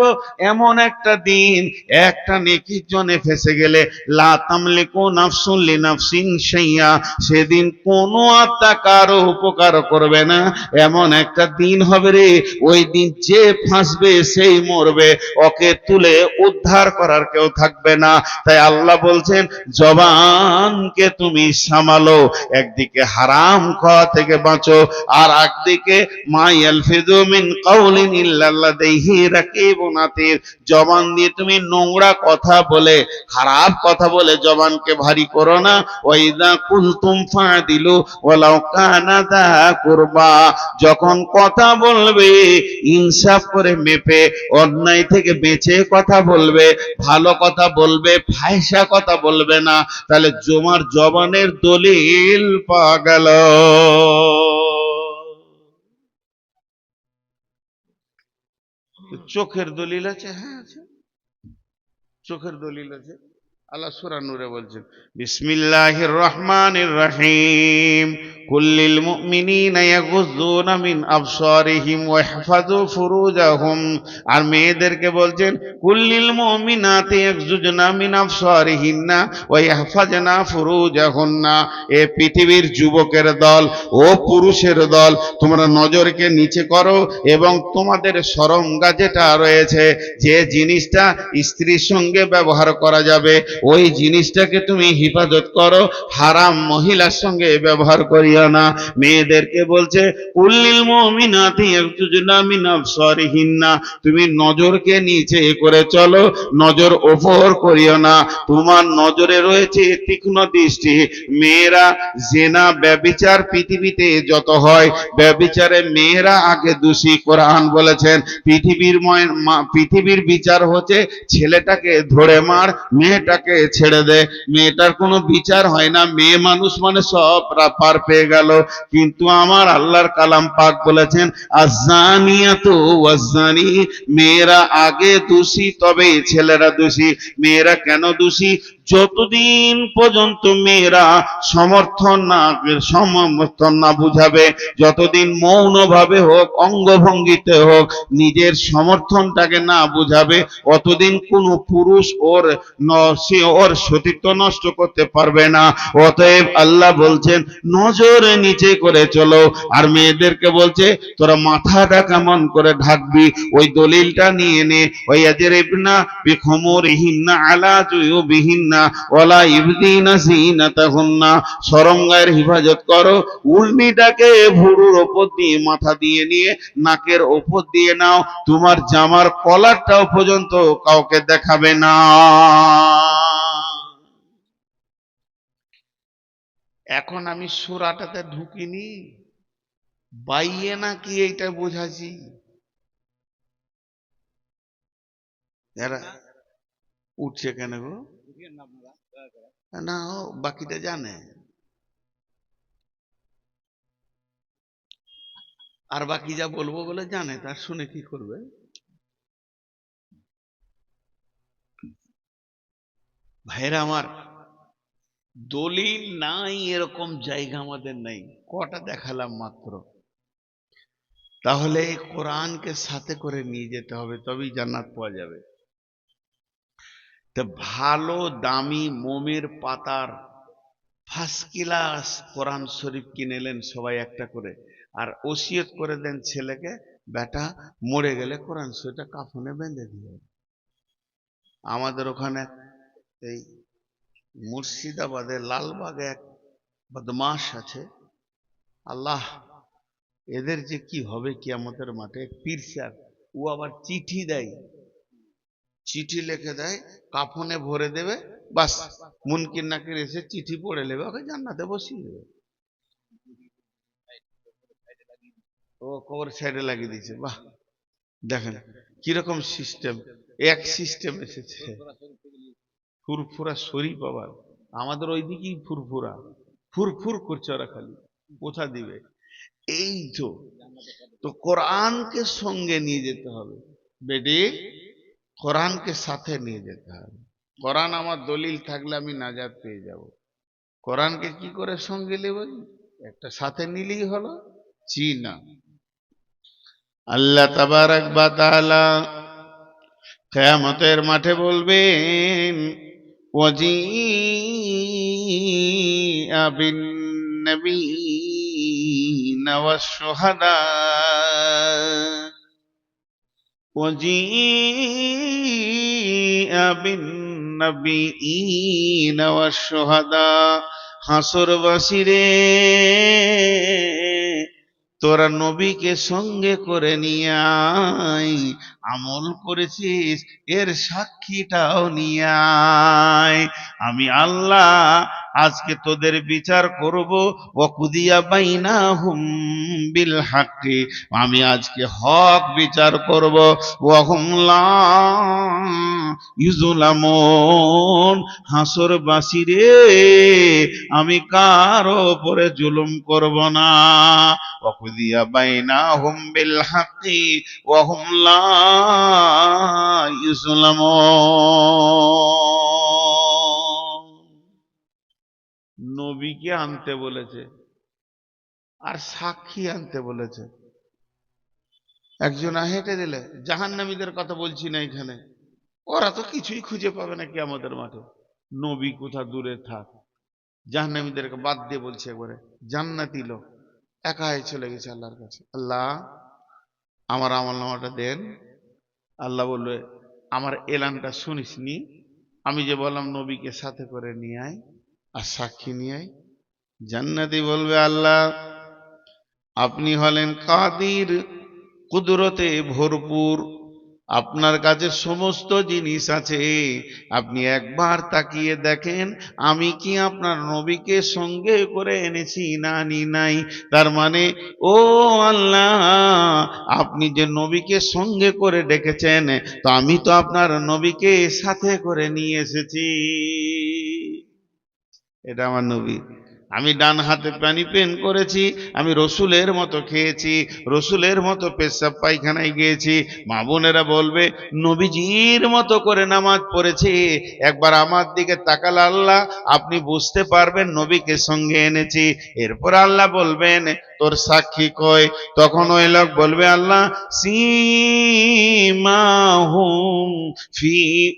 এমন একটা দিন, একটা নেকির জন্য ফেঁসে গেলে লা তামলিকু নাফসুন লিনাফসিন শাইয়া, সেদিন কোনো আত্মা কারো উপকার করবে না, এমন একটা দিন হবে রে। ওই দিন যে ফাঁসবে সেই মরবে, ওকে তুলে উদ্ধার করার কেউ থাকবে না। তাই আল্লাহ বলছেন, জবানকে তুমি সামালো, একদিকে হারাম খাওয়া থেকে বাঁচো, আর একদিকে মা ইয়ালফিযু মিন কাউলিন ইল্লা লাদাইহি রাকিবুন আতীদ, জবান দিয়ে তুমি নোংরা কথা বলে, খারাপ কথা বলে জবানকে ভারী করো না। ওয়াইদা কুলতুম ফাদিলু ওয়ালাউ কানা দা কুরবা, যখন কথা বলবে ইনসাফ করে মেপে, অন্যায় থেকে বেঁচে কথা বলবে, ভালো কথা বলবে, ফাহিশা কথা বলবে না। তাহলে তোমার জবানের দলিল পাওয়া গেল। চোখের দলিল আছে? হ্যাঁ আছে, চোখের দলিল আছে। আল্লাহ সূরা নূরে বলছেন, বিসমিল্লাহির রহমানির রহিম, কুল্লিল মুমিনিনা ইয়াগুযযুনা মিন আবসারিহিম ওয়া ইহফাযু ফুরুজাহুম। আর মেয়েদেরকে বলছেন, কুল্লিল মুমিনাতি ইয়াগুযযুনা মিন আবসারিহিন্না ওয়া ইহফাযনা ফুরুজাহুন্না। এ পৃথিবীর যুবকের দল ও পুরুষের দল, তোমরা নজরকে নিচে করো এবং তোমাদের সরঙ্গা যেটা রয়েছে, যে জিনিসটা স্ত্রীর সঙ্গে ব্যবহার করা যাবে, ওই জিনিসটাকে তুমি হিফাজত করো, হারাম মহিলার সঙ্গে ব্যবহার করিও না। মেয়েদেরকে বলছে, কুল্লিল মুমিনাতি ইয়াগুযযুনা মিন আবসারিহিন্না, তুমি নজরকে নিচে করে চলো, নজর ওপর করিও না। তোমার নজরে রয়েছে তীক্ষ্ণ দৃষ্টি। মেয়েরা জেনা ব্যভিচার পৃথিবীতে যত হয়, ব্যভিচারে মেয়েরা আগে দোষী। কোরআন বলেছেন, পৃথিবীর বিচার হচ্ছে ছেলেটাকে ধরে মার, মেয়েটাকে ছেড়ে দে। মেয়েটার কোনো বিচার হয় না, মেয়ে মানুষ মানে সব পার পেয়ে গেল। কিন্তু আমার আল্লাহর কালাম পাক বলেছেন, আযানিয়াতু ওয়াজ্জানি, মেয়েরা আগে দোষী, তবে ছেলেরা দোষী। মেয়েরা কেন দোষী? যতদিন পর্যন্ত মেয়েরা সমর্থন না বুঝাবে, যতদিন মৌনভাবে হোক, অঙ্গভঙ্গিতে হোক, নিজের সমর্থনটাকে না বুঝাবে, অতদিন কোনো পুরুষ ওর সতীত্ব নষ্ট করতে পারবে না। অতএব আল্লাহ বলছেন, নজরে নিচে করে চলো। আর মেয়েদেরকে বলছে, তোরা মাথাটা কেমন করে ঢাকবি, ওই দলিলটা নিয়ে নে। ওই ইয়াজরিবনা বিখুমুরিহিন্না আলা জুয়ুবিহিন্না ওয়ালা ইবদিনা যিনাতাহুন্না, সরঙ্গায়ের হিফাজত করো। উর্নিটাকে ভুরুর ওপর দিয়ে, মাথা দিয়ে নিয়ে নাকের ওপর দিয়ে নাও, তোমার জামার কলারটাও পর্যন্ত কাউকে দেখাবে না। এখন আমি সূরাটাতে ঢুকিনি, বাইয়ে না কি এইটা বোঝাছি। এরা উঠছে কেন গো? না, বাকিটা জানে। আর বাকি যা বলবো বলে জানে, তার শুনে কি করবে? ভাইরা আমার, দলিল নাই এরকম জায়গা আমাদের নাই, কটা দেখালাম মাত্র। তাহলে কোরআনকে সাথে করে নিয়ে যেতে হবে, তবেই জান্নাত পাওয়া যাবে। তো ভালো দামি মোমের পাতার ফার্স্ট ক্লাস কোরআন শরীফ কিনে এলেন সবাই একটা করে, আর ওসিয়ত করে দেন ছেলেকে, বেটা মরে গেলে কোরআন শরীফটা কাফনে বেঁধে দিও। আমাদের ওখানে এই মুর্শিদাবাদে লালবাগে এক বদমাশ আছে, আল্লাহ এদের যে কি হবে কিয়ামতের মাঠে। পীর সাহেব, ও আবার চিঠি দেয়, চিঠি লিখে দেয়, কাফনে ভরে দেবে, বাস মুনকির নাকির এসে চিঠি পড়ে নেবে, ওকে জান্নাতে বসিয়ে দেবে। ও কবর সাইডে লাগিয়ে দিয়েছে, বাহ দেখেন কিরকম সিস্টেম। এক সিস্টেম এসেছে, ফুরফুরা শরীফ। আবার আমাদের ওইদিকেই ফুরফুরা, ফুরফুর করছে ওরা, খালি কোথা দিবে। এই তো, তো কোরআনকে সঙ্গে নিয়ে যেতে হবে বেডি, কোরআনকে সাথে নিয়ে যেতে হবে। কোরআন আমার দলিল থাকলে আমি নাজাত পেয়ে যাব। কোরআনকে কি করে সঙ্গে নেব? একটা সাথে নিলেই হলো। জি না, আল্লাহ তাবারক ওয়া তাআলা কিয়ামতের মাঠে বলবেন, ওয়াজিআ বিন নাবিয়্যিনা ওয়াশ শুহাদা, ওয়াজিআ বিন নাবিয়্যিনা ওয়াশ শুহাদা। হাসরবাসীরে, তোরা নবীকে সঙ্গে করে নিয়ে আয়, আমল করেছিস এর সাক্ষীটাও নিয়ে আয়। আমি আল্লাহ আজকে তোদের বিচার করব, ওয়াকুদিয়া বাইনাহুম বিল হাক্কি, আমি আজকে হক বিচার করব, ওয়াহুম লা ইউজলামুন। হাসরবাসীরে, আমি কারো উপরে জুলুম করব না। ওয়াকুদিয়া বাইনাহুম বিল হাক্কি ওয়াহুম লা ইউজলামুন। নবীকে আনতে বলেছে আর সাক্ষী আনতে বলেছে। একজন হেঁটে দিলে, জাহান্নামীদের কথা বলছি না এখানে, ওরা তো কিছুই খুঁজে পাবে না কিয়ামতের মাঠে। নবী কোথা দূরে থাক, জাহান্নামীদেরকে বাদ দিয়ে বলছে একবারে জান্নাতি লোক একাই চলে গেছে আল্লাহর কাছে, আল্লাহ আমার আমলনামাটা দেন। আল্লাহ বলবে আমার এলানটা শুনিসনি? আমি যে বললাম নবীকে সাথে করে নিয়ে আয় আর সাক্ষী নিয়ে আয়। জান্নাতি বলবে আল্লাহ আপনি হলেন কাদির, কুদরতে ভরপুর, আপনার কাছে সমস্ত জিনিস আছে, আপনি একবার তাকিয়ে দেখেন আমি কি আপনার নবীকে সঙ্গে করে এনেছি না আনি নাই। তার মানে ও আল্লাহ, আপনি যে নবীকে সঙ্গে করে ডেকেছেন, তো আমি তো আপনার নবীকে সাথে করে নিয়ে এসেছি। এটা আমার নবী। আমি ডান হাতে পানি পেন করেছি, আমি রসুলের মতো খেয়েছি, রসুলের মতো পেশাব পায়খানায় গিয়েছি। মা বোনেরা বলবে নবীজির মতো করে নামাজ পড়েছি। একবার আমার দিকে তাকাল আল্লাহ, আপনি বুঝতে পারবেন নবীকে সঙ্গে এনেছি। এরপর আল্লাহ বলবেন তোর সাক্ষী কই? তখন ওই লোক বলবে আল্লাহ সীমাহুম ফি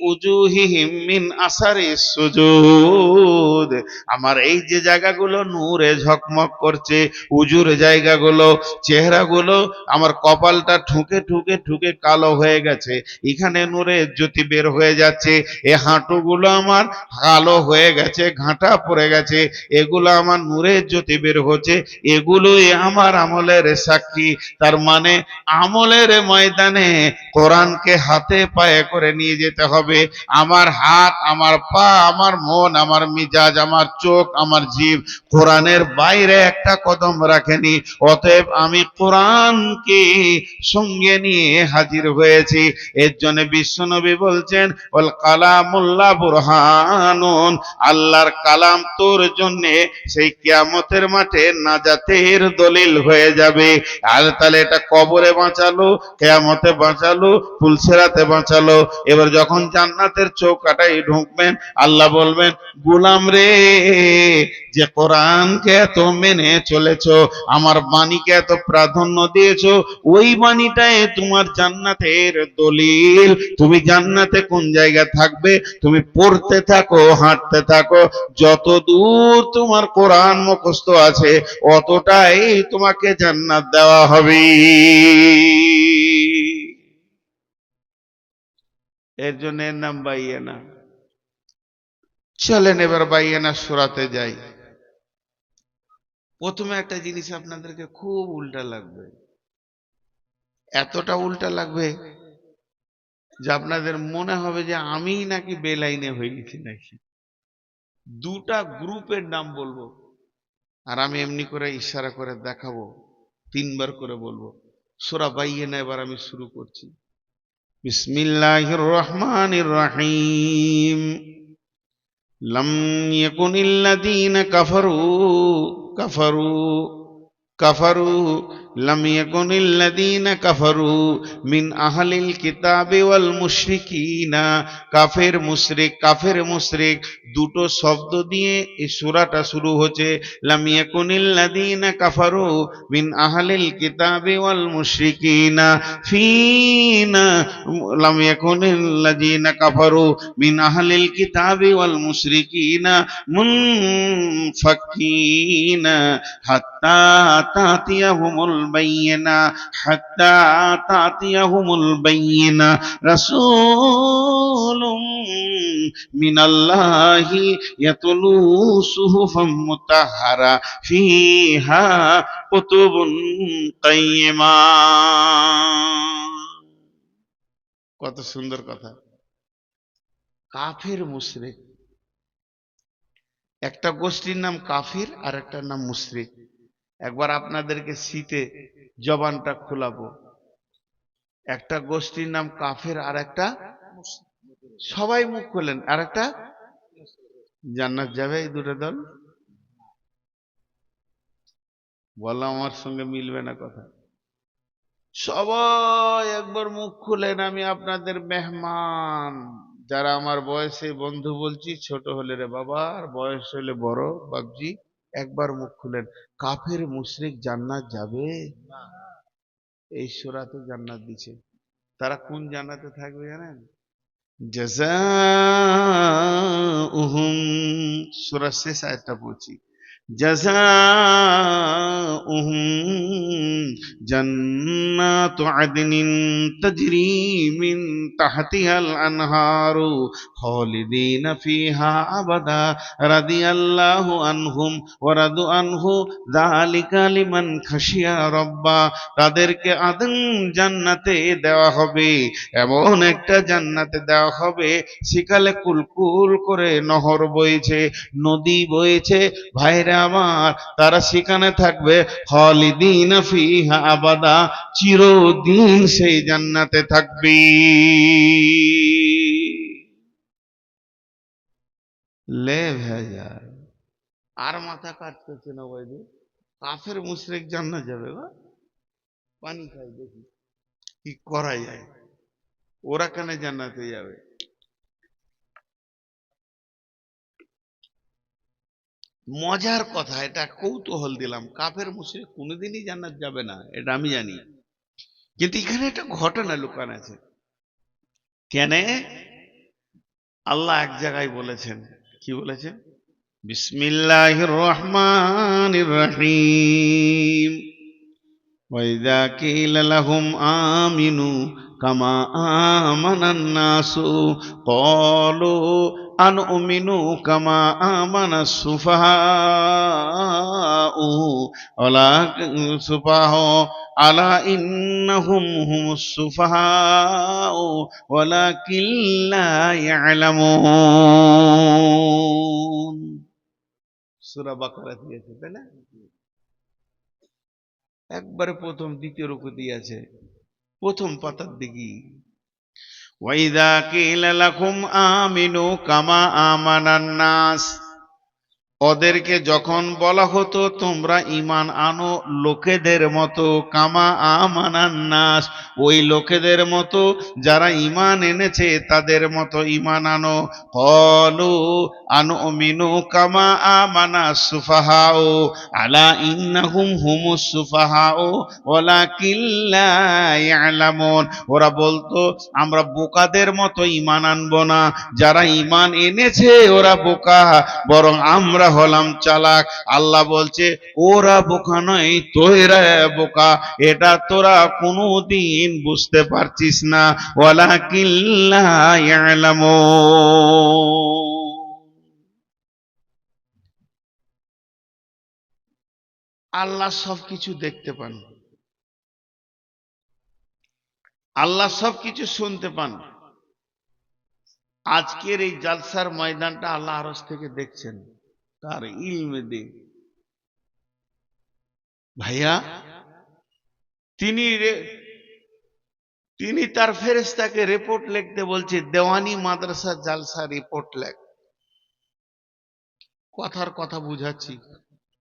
উজুহিহিম মিন আসারিস সুজুদ, আমার এই যে জায়গাগুলো নূরে ঝকমক করছে, উজুর জায়গাগুলো, চেহারাগুলো, আমার কপালটা ঠুকে ঠুকে ঠুকে কালো হয়ে গেছে, এখানে নূরে জ্যোতি বের হয়ে যাচ্ছে, এ হাঁটুগুলো আমার কালো হয়ে গেছে, ঘাঁটা পড়ে গেছে, এগুলো আমার নূরের জ্যোতি বের হচ্ছে, এগুলোই আমার আমলের সাক্ষী। তার মানে আমলের ময়দানে কোরআনকে হাতে পায়ে করে নিয়ে যেতে হবে। আমার হাত, আমার পা, আমার মন, আমার মিজাজ, আমার চোখ, আমার জিভ কোরআনের বাইরে একটা কদম রাখেনি। অতএব আমি কোরআনকে সঙ্গে নিয়ে হাজির হয়েছি। এর জন্য বিশ্বনবী বলছেন ওয়াল কালামুল্লাহ বুরহানুন, আল্লাহর কালাম তোর জন্য সেই কিয়ামতের মাঠে নাজাতের দলিল হয়ে যাবে। আর তাহলে এটা কবরে বাঁচালো, কিয়ামতে বাঁচালো, ফুলসেরাতে বাঁচালো। এবার যখন জান্নাতের চৌকাটায় ঢুকবেন আল্লাহ বলবেন গোলাম রে, যে কোরআনকে এত মেনে চলেছো, আমার বাণীকে এত প্রাধান্য দিয়েছো, ওই বাণীটাই তোমার জান্নাতের দলিল। তুমি জান্নাতে কোন জায়গায় থাকবে তুমি পড়তে থাকো, হাঁটতে থাকো, যত দূর তোমার কোরআন মুখস্থ আছে অতটাই তোমাকে জান্নাত দেওয়া হবে। এর জন্য এর নাম বাইয়েনা। চলেন এবার বাইয়েনা সূরাতে যাই। প্রথমে একটা জিনিস আপনাদেরকে খুব উল্টা লাগবে, এতটা উল্টা লাগবে যে আপনাদের মনে হবে যে আমিই নাকি বেলাইনে হয়ে গেছি নাকি। দুটা গ্রুপের নাম বলবো আর আমি এমনি করে ইশারা করে দেখাবো, তিনবার করে বলবো। সূরা বাইয়েনা এবার আমি শুরু করছি। বিসমিল্লাহির রহমানির রহিম। লাম ইয়াকুনিল্লাযীনা কাফারু লাম ইয়াকুনিল্লাযীনা কাফারু মিন আহলিল কিতাবি ওয়াল মুশরিকিনা। কাফের মুশরিক দুটো শব্দ দিয়ে এই সূরাটা শুরু হচ্ছে। লাম ইয়াকুনিল্লাযীনা কাফারু মিন আহলিল কিতাবি ওয়াল মুশরিকিনা ফিনা লাম ইয়াকুনিল্লাযীনা কাফারু মিন আহলিল কিতাবি ওয়াল মুশরিকিনা মুনফাক্কিনা হাত্তা তাতিয়াহুমুল বাইয়িনা রাসূলুম মিনাল্লাহি ইয়াতলু সুহুফাম মুতাহহারা ফিহা কুতুবুন কাইয়্যিমা। কত সুন্দর কথা। কাফের মুশরিক, একটা গোষ্ঠীর নাম কাফির আর একটার নাম মুশরিক। একবার আপনাদেরকে শীতে জবানটা খোলাবো। একটা গোষ্ঠীর নাম কাফের আর একটা, সবাই মুখ খোলেন, আর একটা জান্নাত যাবে এই দুটো দল? বললাম আমার সঙ্গে মিলবে না কথা। সবাই একবার মুখ খুলেন, আমি আপনাদের মেহমান। যারা আমার বয়সে বন্ধু বলছি, ছোট হলে রে বাবা, আর বয়স হলে বড় বাবজি, একবার মুখ খুলেন, কাফের মুশরিক জান্নাত যাবে? এই সূরাতে জান্নাত দিছে। তারা কোন জান্নাতে থাকবে জানেন? জাযাউহুম, সূরার শেষ আয়াতটা পড়ছি, জাযাউহুম জান্নাতু আদনিন তাজরি মিন তাহতিহাল আনহারু খালিদিনা ফিহা আবাদা রাদিয়াল্লাহু আনহুম ওয়া রাদু আনহু যালিকা লিমান খাশিয়া রাব্বা। তাদেরকে আদন জান্নাতে দেওয়া হবে, এমন একটা জান্নাতে দেওয়া হবে সেকালে কুলকুল করে নহর বইছে, নদী বইছে। ভাইরা আমার, তারা সেখানে থাকবে খালিদিনা ফিহা আবাদা, চিরদিন সেই জান্নাতে থাকবে। লে ভেজা আর মাথা কাটতেছে না ভাইজি, কাফের মুশরিক জান্নাত যাবে গো? পানি খাই দেখি কি করা যায়, ওরা কেন জান্নাতে যাবে? মজার কথা, এটা কৌতূহল দিলাম, কাফের মুশরিক কোনোদিনই জান্নাত যাবে না, এটা আমি জানি, কিন্তু এখানে একটা ঘটনা লুকানো আছে। কেন? আল্লাহ এক জায়গায় বলেছেন, কি বলেছেন? বিসমিল্লাহির রহমানির রহিম, ওয়াইযা কিলা লাহুম আমিনু কামা আমানান নাসু ক্বালু আনুমিনু কামা আমানাস সুফাহাউ সুফাহা আলা ইন্নাহুম হুমুস সুফাহাউ ওয়ালাকিন লা ইয়ালামুন। সূরা বাকারা দিয়েছে, তাই না? একবারে প্রথম দ্বিতীয় রুকু দিয়েছে, প্রথম পাতার দিকে, ওয়াইদা কিলা লাকুম আমিনু কামা আমানান নাস, ওদেরকে যখন বলা হতো তোমরা ঈমান আনো লোকেদের মতো, কামা আমানান নাস, ওই লোকেদের মতো যারা ঈমান এনেছে তাদের মতো ঈমান আনো। ক্বালু আনুমিনু কামা আমানাস সুফাহাউ আলা ইন্নাহুম হুমুস সুফাহাউ ওয়ালাকিন লা ইয়ালামুন, ওরা বলতো আমরা বোকাদের মতো ঈমান আনবো না, যারা ঈমান এনেছে ওরা বোকা, বরং আমরা হলাম চালাক। আল্লাহ বলছে ওরা বোকা নয়, তোরা বোকা, এটা তোরা কোনোদিন বুঝতে পারছিস না। ওয়ালাকিন লা ইয়ালামুন। আল্লাহ সবকিছু দেখতে পান, আল্লাহ সবকিছু শুনতে পান। আজকের এই জালসার ময়দানটা আল্লাহ আরশ থেকে দেখছেন, তার ইলমে দিয়ে। ভাইয়া, তিনি তিনি তার ফেরেশতাকে রিপোর্ট লিখতে বলছে, দেওয়ানি মাদ্রাসা জালসা রিপোর্ট লেখ। কথার কথা বুঝাচ্ছি,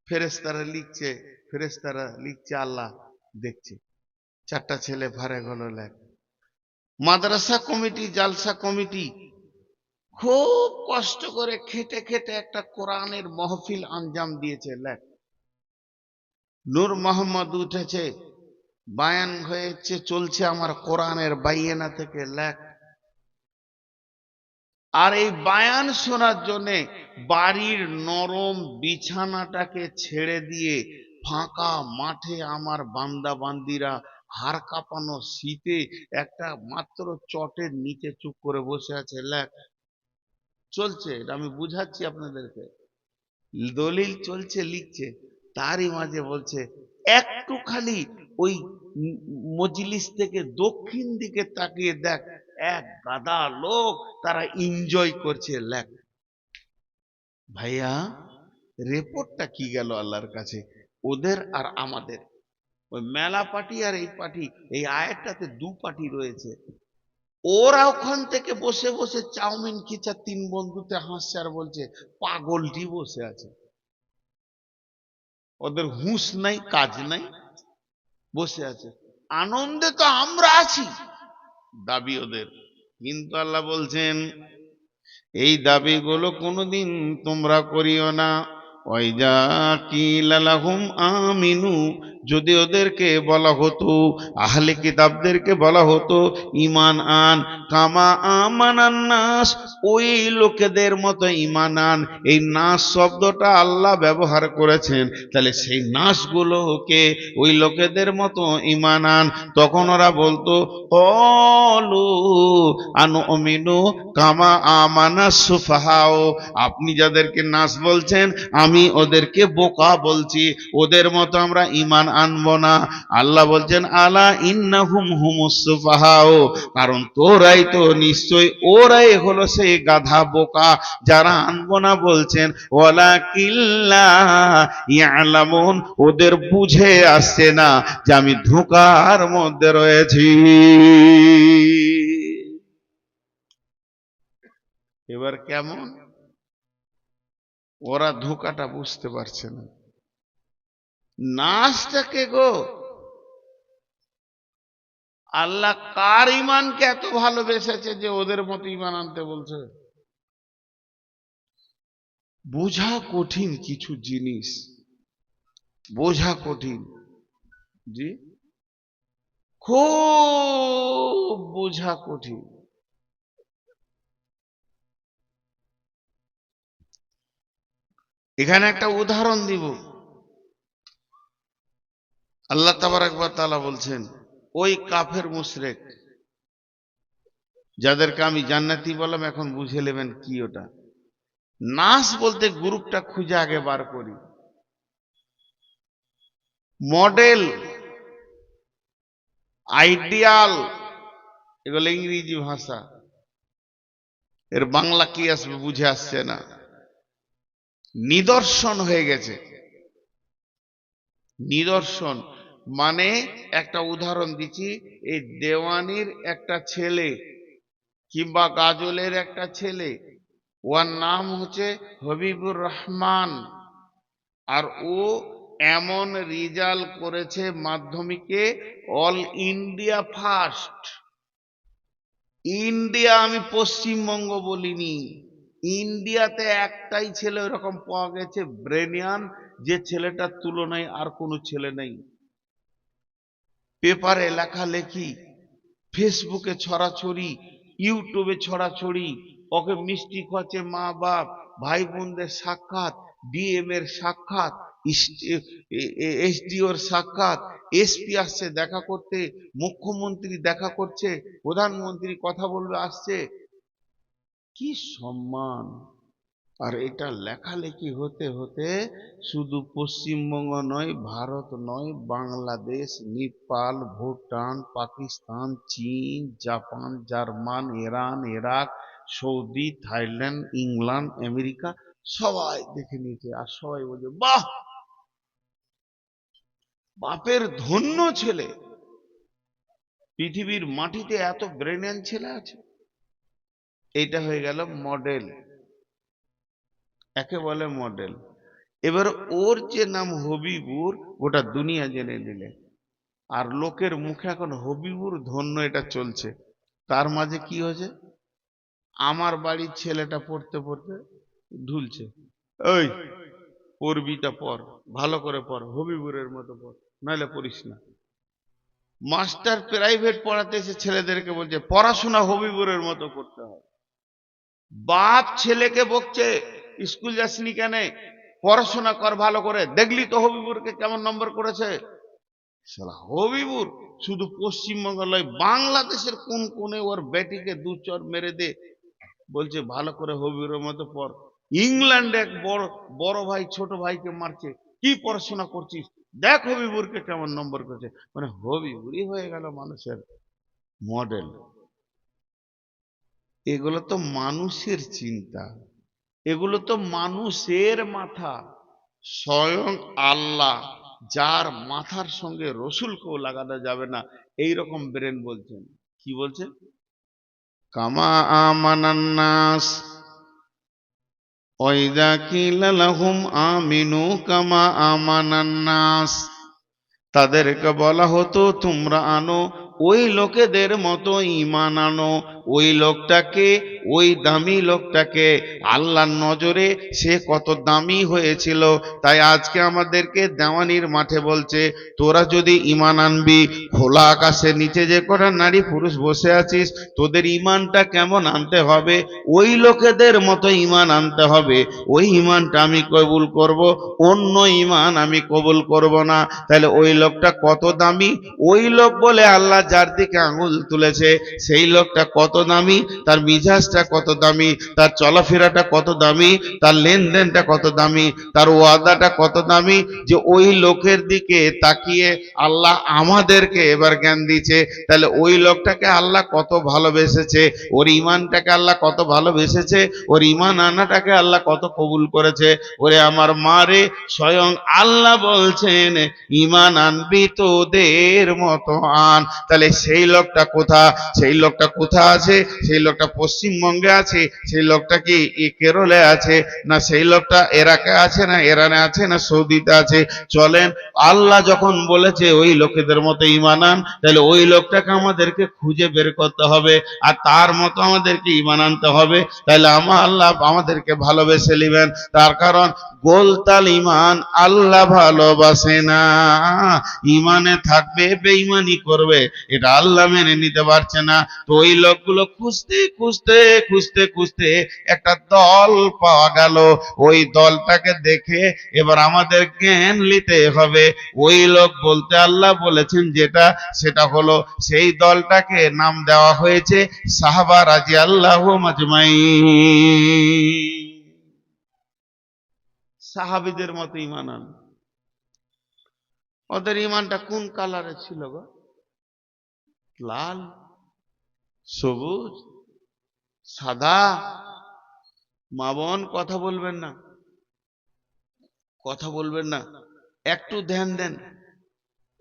ফেরেশতারা লিখছে, ফেরেশতারা লিখছে, আল্লাহ দেখছে। চারটা ছেলে ফারে হলো লেখ। মাদ্রাসা কমিটি, জালসা কমিটি খুব কষ্ট করে খেটে খেটে একটা কোরআনের মাহফিল আঞ্জাম দিয়েছে, লেখ। নূর মোহাম্মদ উঠেছে, বায়ান হয়েছে, চলছে আমার কোরআনের বাইয়েনা থেকে, লেখ। আর এই বায়ান শোনার জন্য বাড়ির নরম বিছানাটাকে ছেড়ে দিয়ে ফাঁকা মাঠে আমার বান্দা বান্দিরা হাড় কাঁপানো শীতে একটা মাত্র চটের নিচে চুপ করে বসে আছে, লেখ। চলছে, এটা আমি বুঝাচ্ছি আপনাদেরকে, দলিল চলছে, লিখছে। তারই মাঝে বলছে একটু খালি ওই মজলিস থেকে দক্ষিণ দিকে তাকিয়ে দেখ, এক গাদা লোক তারা এনজয় করছে, লেখ। ভাইয়া, রিপোর্টটা কি গেল আল্লাহর কাছে? ওদের আর আমাদের, ওই মেলা পার্টি আর এই পার্টি, এই আয়াতটাতে দু পার্টি রয়েছে। ওরা ওখান থেকে বসে বসে চাউমিন খিচা তিন বন্ধুতে হাসছে আর বলছে পাগলটি বসে আছে, ওদের হুঁশ নাই, কাজ নাই, বসে আছে। আনন্দে তো আমরা আছি, দাবি ওদের। কিন্তু আল্লাহ বলছেন এই দাবিগুলো কোনোদিন তোমরা করিও না। ওয়াইজা কিলা লাহুম আমিনু, যদি ওদেরকে বলা হতো, আহলে কিতাবদেরকে বলা হতো ঈমান আন, কামা আমানান নাস, ওই লোকেদের মতো ঈমান আন। এই নাস শব্দটা আল্লাহ ব্যবহার করেছেন, তাহলে সেই নাসগুলোকে ওই লোকেদের মতো ঈমান আন। তখন ওরা বলতো ক্বালু আনুমিনু কামা আমানাস সুফাহাও, আপনি যাদেরকে নাস বলছেন আমি ওদেরকে বোকা বলছি, ওদের মতো আমরা ঈমান আনবো না। আল্লাহ বলছেন আলা ইন্নাহুম হুমুস সুফাহাও, কারণ তোরাই তো নিশ্চয় ওরাই হলো সেই গাধা বোকা যারা আনবো না বলছেন। ওয়ালাকিল্লা ইয়ালামুন, ওদের বুঝে আসছে না যে আমি ধোঁকার মধ্যে রয়েছি। এবার কেমন? ওরা ধোঁকাটা বুঝতে পারছে না। নাসটাকে গো, আল্লাহ কার ইমানকে এত ভালোবেসেছে যে ওদের মতো ইমান আনতে বলছে? বোঝা কঠিন কিছু জিনিস, বোঝা কঠিন। জি, খুব বোঝা কঠিন। এখানে একটা উদাহরণ দিব। আল্লাহ তাবারক ওয়া তাআলা বলছেন, ওই কাফের মুশরিক যাদেরকে আমি জান্নাতি বললাম, এখন বুঝে নেবেন কি ওটা। নাস বলতে গ্রুপটা খুঁজে আগে বার করি। মডেল, আইডিয়াল, এগুলো ইংরেজি ভাষা, এর বাংলা কি আসবে বুঝে আসছে না। নিদর্শন হয়ে গেছে। নিদর্শন মানে, একটা উদাহরণ দিচ্ছি, এই দেওয়ানির একটা ছেলে কিংবা গাজলের একটা ছেলে, ওর নাম হচ্ছে হবিবুর রহমান, আর ও এমন রেজাল্ট করেছে মাধ্যমিকে, অল ইন্ডিয়া ফার্স্ট। ইন্ডিয়া, আমি পশ্চিমবঙ্গ বলিনি, ইন্ডিয়াতে একটাই ছেলে ওরকম পাওয়া গেছে, ব্রেনিয়ান, যে ছেলেটার তুলনায় আর কোনো ছেলে নেই। পেপারে লেখালেখি, ফেসবুকে ছড়াছড়ি, ইউটিউবে ছড়াছড়ি, ওকে মিষ্টি খাওয়াচ্ছে মা বাপ, ভাই বোনদের সাক্ষাৎ, ডিএম এর সাক্ষাৎ, এসডিওর সাক্ষাৎ, এসপি আসছে দেখা করতে, মুখ্যমন্ত্রী দেখা করছে, প্রধানমন্ত্রী কথা বলবে আসছে, কি সম্মান! আর এটা লেখালেখি হতে হতে শুধু পশ্চিমবঙ্গ নয়, ভারত নয়, বাংলাদেশ, নেপাল, ভুটান, পাকিস্তান, চীন, Japan, German, Iran, Iraq, Saudi, Thailand, England, America, সবাই দেখে নিয়েছে। আর সবাই বলছে বাহ, বাপের ধন্য ছেলে, পৃথিবীর মাটিতে এত ব্রেনিয়ান ছেলে আছে। এইটা হয়ে গেল মডেল, একে বলে মডেল। এবার ওর যে নাম হবিবুর, গোটা দুনিয়া জেনে নিলে, আর লোকের মুখে এখন হবিবুর ধন্য এটা চলছে। তার মাঝে কি হয়েছে, আমার বাড়ির ছেলেটা পড়তে পড়তে ঢুলছে, ওই পড়বিটা পড়, ভালো করে পড়, হবিবুরের মতো পড়, নাহলে পড়িস না। মাস্টার প্রাইভেট পড়াতে এসে ছেলেদেরকে বলছে পড়াশোনা হবিবুরের মতো করতে হয়। বাপ ছেলেকে বকছে স্কুল যাসনি কেন, পড়াশোনা কর ভালো করে, দেখলি তো হবিবুরকে কেমন নম্বর করেছে। শালা হবিবুর শুধু পশ্চিমবঙ্গ নয়, বাংলাদেশের কোন কোণে ওর বেটিকে দু চর মেরে দে, বলছে ভালো করে হবিবুরের মতো পড়। ইংল্যান্ডে এক বড় বড় ভাই ছোট ভাইকে মারছে, কি পড়াশোনা করছিস, দেখ হবিবুরকে কেমন নম্বর করেছে। মানে হবিবুরই হয়ে গেল মানুষের মডেল। এগুলো তো মানুষের চিন্তা, এগুলো তো মানুষের মাথা। স্বয়ং আল্লাহ, যার মাথার সঙ্গে রসুলকেও লাগানো যাবে না, এই রকম ব্রেন বলছেন। কি বলছেন? কামা আমানান নাস ওয়াইদা কিলা লাহুম আমিনু কামা আমানান নাস, তাদেরকে বলা হতো তোমরা আনো ওই লোকেদের মতো ঈমান আনো, ওই লোকটাকে, ওই দামি লোকটাকে আল্লাহর নজরে সে কত দামি হয়েছিল। তাই আজকে আমাদেরকে দেওয়ানির মাঠে বলছে, তোরা যদি ঈমান আনবি, খোলা আকাশের নিচে যে কটা নারী পুরুষ বসে আছিস, তোদের ঈমানটা কেমন আনতে হবে, ওই লোকেদের মতো ঈমান আনতে হবে। ওই ঈমানটা আমি কবুল করব, অন্য ঈমান আমি কবুল করব না। তাহলে ওই লোকটা কত দামি, ওই লোক বলে আল্লাহ যার দিকে আঙুল তুলেছে সেই লোকটা কত দামি, তার মিজাজটা কত দামি, তার চলাফেরাটা কত দামি, তার লেনদেনটা কত দামি, তার ওয়াদাটা কত দামি, যে ওই লোকের দিকে তাকিয়ে আল্লাহ আমাদেরকে এবার জ্ঞান দিচ্ছে। তাহলে ওই লোকটাকে আল্লাহ কত ভালোবেসেছে, ওর ঈমানটাকে আল্লাহ কত ভালোবেসেছে, ওর ঈমান আনাটাকে আল্লাহ কত কবুল করেছে। ওরে আমার মা রে, স্বয়ং আল্লাহ বলছেন ঈমান আনবি তোদের মতো আন। তাহলে সেই লোকটা কোথা, সেই লোকটা কোথা আছে? সেই লোকটা পশ্চিমবঙ্গে আছে, সেই লোকটা কি কেরলে আছে, না সেই লোকটা ইরাকে আছে, না ইরানে আছে, না সৌদিতে আছে? চলেন, আল্লাহ যখন বলেছে ওই লোকেদের মতো ঈমান আন, তাহলে ওই লোকটাকে আমাদেরকে খুঁজে বের করতে হবে আর তার মতো আমাদেরকে ঈমান আনতে হবে। তাহলে আল্লাহ আমাদেরকে ভালোবেসে নেবেন। তার কারণ গোলতাল ঈমান আল্লাহ ভালোবাসে না। ঈমানে থাকবে বেঈমানি করবে, এটা আল্লাহ মেনে নিতে পারছে না। তো ওই লোকগুলো খুঁজতে খুঁজতে খুঁজতে খুঁজতে একটা দল পাওয়া গেল। ওই দলটাকে দেখে এবার আমাদের জ্ঞান নিতে হবে। ওই লোক বলতে আল্লাহ বলেছেন যেটা, সেটা হলো সেই দলটাকে নাম দেওয়া হয়েছে সাহাবা রাদিয়াল্লাহু আজমাইন। সাহাবীদের মতো ঈমান আন। ওদের ঈমানটা কোন কালারে ছিল গো? লাল, সবুজ, সাদা? মা বোন কথা বলবেন না, কথা বলবেন না, একটু ধ্যান দেন,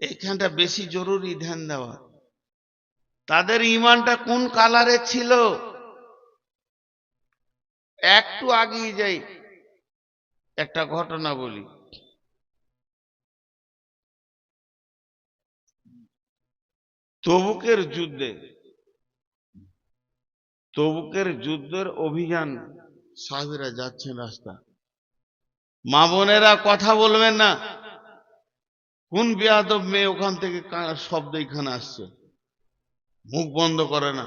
এইখানটা বেশি জরুরি ধ্যান দেওয়া। তাদের ঈমানটা কোন কালারে ছিল? একটু আগিয়ে যাই, একটা ঘটনা বলি। তবুকের যুদ্ধে, তবুকের যুদ্ধের অভিযান, সাহাবীরা যাচ্ছেন রাস্তা। মা বোনেরা কথা বলবেন না, কোন বেয়াদব মেয়ে ওখান থেকে শব্দ এখানে আসছে, মুখ বন্ধ করে না,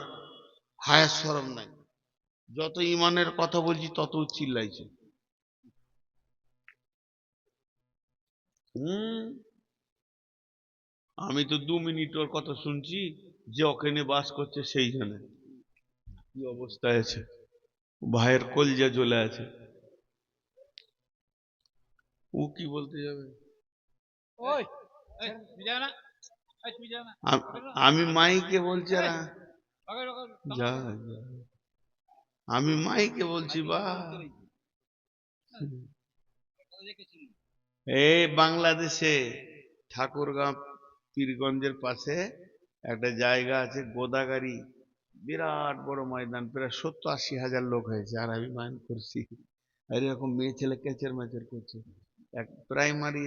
হায়া শরম নাই। যত ঈমানের কথা বলছি তত চিল্লাইছে। আমি তো 2 মিনিট ওর কথা শুনছি, যে ওখানে বাস করছে সেই জন্য কি অবস্থায় আছে, ভাইয়ের কলজা জ্বলে আছে। ও কি বলতে যাবে? আমি মাইকে বলছি না, যা যা, আমি মাইকে বলছি। বা এই বাংলাদেশে ঠাকুরগাঁও পীরগঞ্জের পাশে একটা জায়গা আছে গোদাগাড়ি, বিরাট বড় ময়দান, প্রায় 70-80 হাজার লোক হয়েছে। আর আমি মাইন করছি, আর এরকম মেয়ে ছেলে কেচের মেচের করছে। এক প্রাইমারি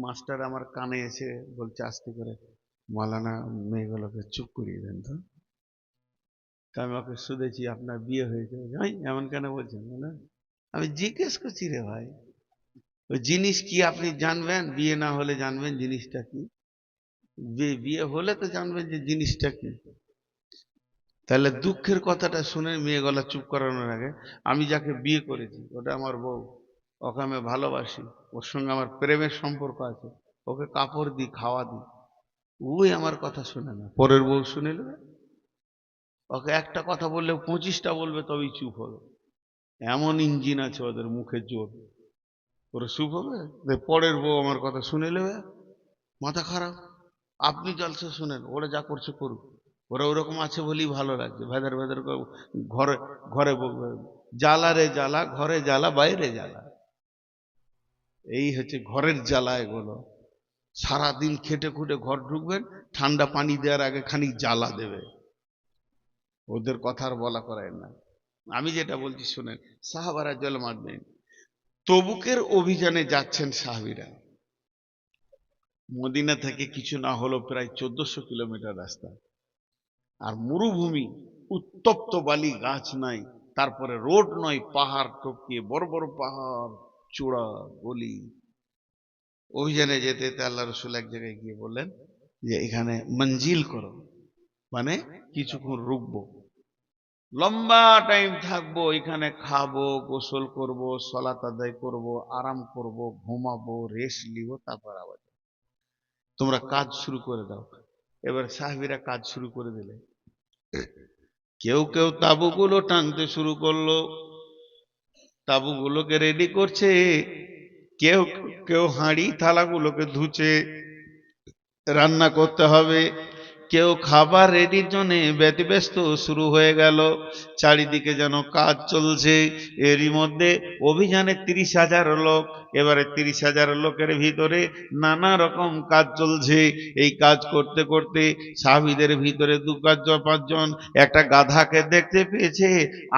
মাস্টার আমার কানে এসে বলছে আস্তে করে, মালানা মেয়েগুলোকে চুপ করিয়ে দেন তো। আমি ওকে শুধেছি আপনার বিয়ে হয়েছে, এমন কেন বলছেন? আমি জিজ্ঞেস করছি, রে ভাই ওই জিনিস কি আপনি জানবেন? বিয়ে না হলে জানবেন জিনিসটা কি? বিয়ে হলে তো জানবেন যে জিনিসটা কি। তাহলে দুঃখের কথাটা শুনে মেয়ে গলা চুপ করানোর আগে, আমি যাকে বিয়ে করেছি ওটা আমার বউ, ওকে আমি ভালোবাসি, ওর সঙ্গে আমার প্রেমের সম্পর্ক আছে, ওকে কাপড় দিই, খাওয়া দিই, ওই আমার কথা শুনে না, পরের বউ শুনে নেবে। ওকে একটা কথা বললে 25টা বলবে তবেই চুপ হবে। এমন ইঞ্জিন আছে ওদের, মুখের জোর, ওরা চুপ হবে? পরের বউ আমার কথা শুনে নেবে, মাথা খারাপ। আপনি জলসা শুনেন, ওরা যা করছে করুক, ওরা ওরকম আছে বলেই ভালো লাগছে। ভেদার ভেদার ঘরে ঘরে জ্বালা রে জ্বালা, ঘরে জ্বালা বাইরে জ্বালা, এই হচ্ছে ঘরের জ্বালা এগুলো। সারাদিন খেটে খুঁটে ঘর ঢুকবেন, ঠান্ডা পানি দেওয়ার আগে খানিক জ্বালা দেবে। ওদের কথা আর বলা করায় না। আমি যেটা বলছি শুনেন, সাহাবারা জল মারবেন, তবুকের অভিযানে যাচ্ছেন সাহাবীরা। মদিনা থেকে কিছু না হলো প্রায় 1400 কিলোমিটার রাস্তা, আর মরুভূমি, উত্তপ্ত বালি গাছ নাই, তারপরে রোড নয়, পাহাড় টপকিয়ে বড় বড় পাহাড়, চূড়া গলি। অভিযানে যেতে যেতে আল্লাহ রসুল এক জায়গায় গিয়ে বললেন যে এখানে মঞ্জিল করো, মানে কিছুক্ষণ রুকবো, লম্বা টাইম থাকবো এখানে, খাবো, গোসল করব, সলাত আদায় করব, আরাম করব, ঘুমাবো, রেস্ট নিব, তারপর আবার তোমরা কাজ শুরু করে দাও। এবার সাহাবীরা কাজ শুরু করে দিলে। কেউ কেউ তাঁবুগুলো টানতে শুরু করলো, তাঁবুগুলোকে রেডি করছে, কেউ কেউ হাঁড়ি থালাগুলোকে ধুচ্ছে, রান্না করতে হবে, কেউ খাবার রেডির জন্য ব্যতিব্যস্ত শুরু হয়ে গেল। চারিদিকে যেন কাজ চলছে। এরই মধ্যে অভিযানে 30,000 লোক, এবারে 30,000 লোকের ভিতরে নানা রকম কাজ চলছে। এই কাজ করতে করতে সাহাবীদের ভিতরে 2-5 জন একটা গাধাকে দেখতে পেয়েছে।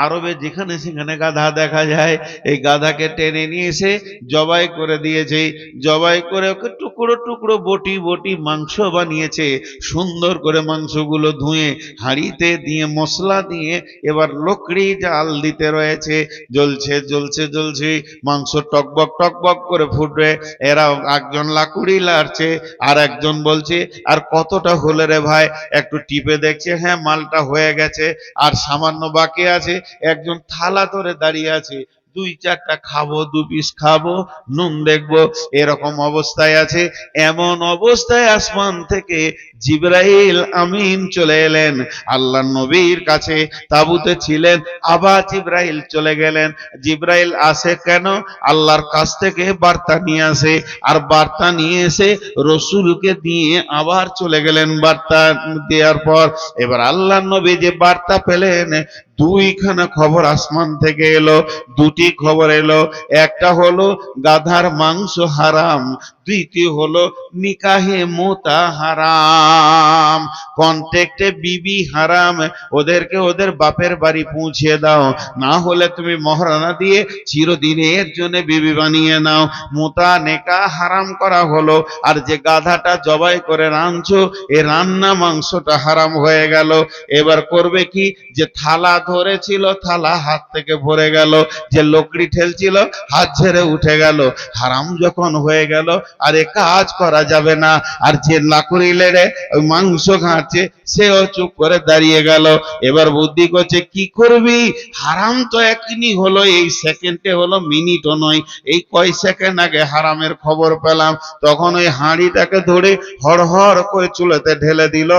আরবে যেখানে সেখানে গাধা দেখা যায়, এই গাধাকে টেনে নিয়ে এসে জবাই করে দিয়েছে। জবাই করে ওকে টুকরো টুকরো বটি বটি মাংস বানিয়েছে। সুন্দর করে মাংসগুলো ধুয়ে হাঁড়িতে দিয়ে মশলা দিয়ে এবার লকড়ি জাল দিতে রয়েছে। জ্বলছে জ্বলছে জ্বলছে, মাংস টকবক টকবক করে ফুটবে। এরা একজন লাকুড়ি লাড়ছে, আর একজন বলছে আর কতটা হলে রে ভাই, একটু টিপে দেখছে, হ্যাঁ মালটা হয়ে গেছে, আর সামান্য বাকি আছে। একজন থালা ধরে দাঁড়িয়ে আছে, 2-4টা খাবো, 2 পিস খাবো, নুন দেখবো, এরকম অবস্থায় আছে। এমন অবস্থায় আসমান থেকে জিবরাইল আমিন চলে এলেন আল্লাহ নবীর কাছে। তাবুতে ছিলেন, আবার জিবরাইল চলে গেলেন। জিবরাইল আসে কেন? আল্লাহর কাছ থেকে বার্তা নিয়ে আসে, আর বার্তা নিয়ে এসে রসুলকে দিয়ে আবার চলে গেলেন। বার্তা দেওয়ার পর এবার আল্লাহ নবী যে বার্তা পেলেন, 2খানা খবর আসমান থেকে এলো। 2টি খবর এলো। একটা হলো গাধার মাংস হারাম, দ্বিতীয় হলো নিকাহে মোতা হারাম, কন্ট্রাক্টে বিবি হারাম, ওদেরকে ওদের বাপের বাড়ি পৌঁছে দাও, না হলে তুমি মহারানা দিয়ে চিরদিনের জন্য বিবি বানিয়ে নাও। মোতা নেকা হারাম করা হলো, আর যে গাধাটা জবাই করে রাঁধছো, এ রান্না মাংসটা হারাম হয়ে গেল। এবার করবে কি? যে থালা ধরেছিল, থালা হাত থেকে ভরে গেল, যে লকড়ি ঠেলছিল হাত ঝেড়ে উঠে গেল। হারাম যখন হয়ে গেল, আর এ কাজ করা যাবে না। আর যে লাকড়ি লেড়ে ওই মাংস ঘাঁটছে, সেও চুপ করে দাঁড়িয়ে গেল। এবার বুদ্ধি করছে কি করবি, হারাম তো এখনই হলো, এই সেকেন্ডে হলো, মিনিটও নয়, এই কয় সেকেন্ড আগে হারামের খবর পেলাম। তখন ওই হাঁড়িটাকে ধরে হড়হড় করে চুলাতে ঢেলে দিল।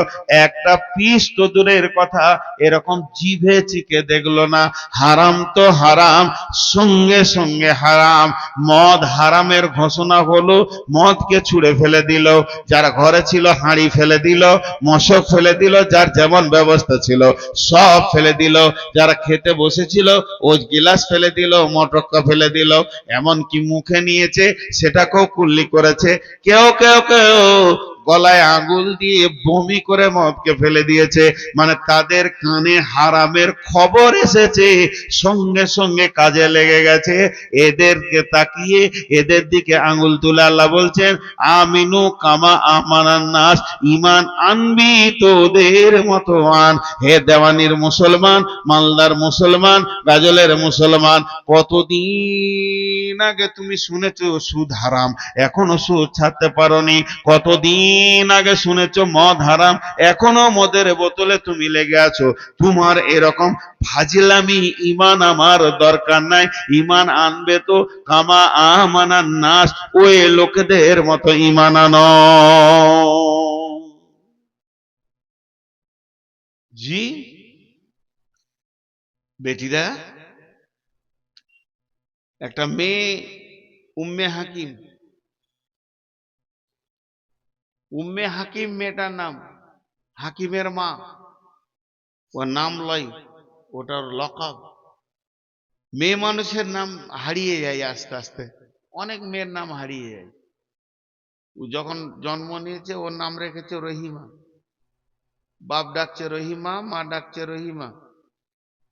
একটা পিস তো দূরের কথা, এরকম জিভে চিকে দেখলো না। হারাম তো হারাম, সঙ্গে সঙ্গে হারাম। মদ হারামের ঘোষণা হলো, মদকে ছুঁড়ে ফেলে দিল। যারা ঘরে ছিল হাঁড়ি ফেলে দিল, মশক ফেলে দিল, যার যেমন ব্যবস্থা ছিল সব ফেলে দিল। যারা খেতে বসেছিল ও গিলাস ফেলে দিল, মটকা ফেলে দিল, এমনকি মুখে নিয়েছে সেটাকেও কুল্লি করেছে। কেউ কেউ কেউ গলায় আঙুল দিয়ে বমি করে মদকে ফেলে দিয়েছে। মানে তাদের কানে হারামের খবর এসেছে, সঙ্গে সঙ্গে কাজে লেগে গেছে। এদেরকে তাকিয়ে এদের দিকে আঙুল তুলে আল্লাহ বলছেন, আমিনু কামা আমানান নাস, ঈমান আনবি তোদের মতো আন। হে দেওয়ানির মুসলমান, মালদার মুসলমান, গাজলের মুসলমান, কতদিন আগে তুমি শুনেছো সুদ হারাম, এখনো সুদ ছাড়তে পারোনি? কতদিন আগে শুনেছো মদ হারাম, এখনো মদের বোতলে তুমি লেগে আছো? তোমার এরকম ফাজিলামি ঈমান আমার দরকার নাই। ঈমান আনবে তো কামা আমানান নাস, ওই লোকেদের মতো ঈমান আনো। জি বেটিরা, একটা মেয়ে উম্মে হাকিম, উম্মে হাকিম মেয়েটার নাম, হাকিমের মা, ওর নাম লয়, ওটার লকব। মেয়ে মানুষের নাম হারিয়ে যায় আস্তে আস্তে, অনেক মেয়ের নাম হারিয়ে যায়। ও যখন জন্ম নিয়েছে ওর নাম রেখেছে রহিমা, বাপ ডাকছে রহিমা, মা ডাকছে রহিমা,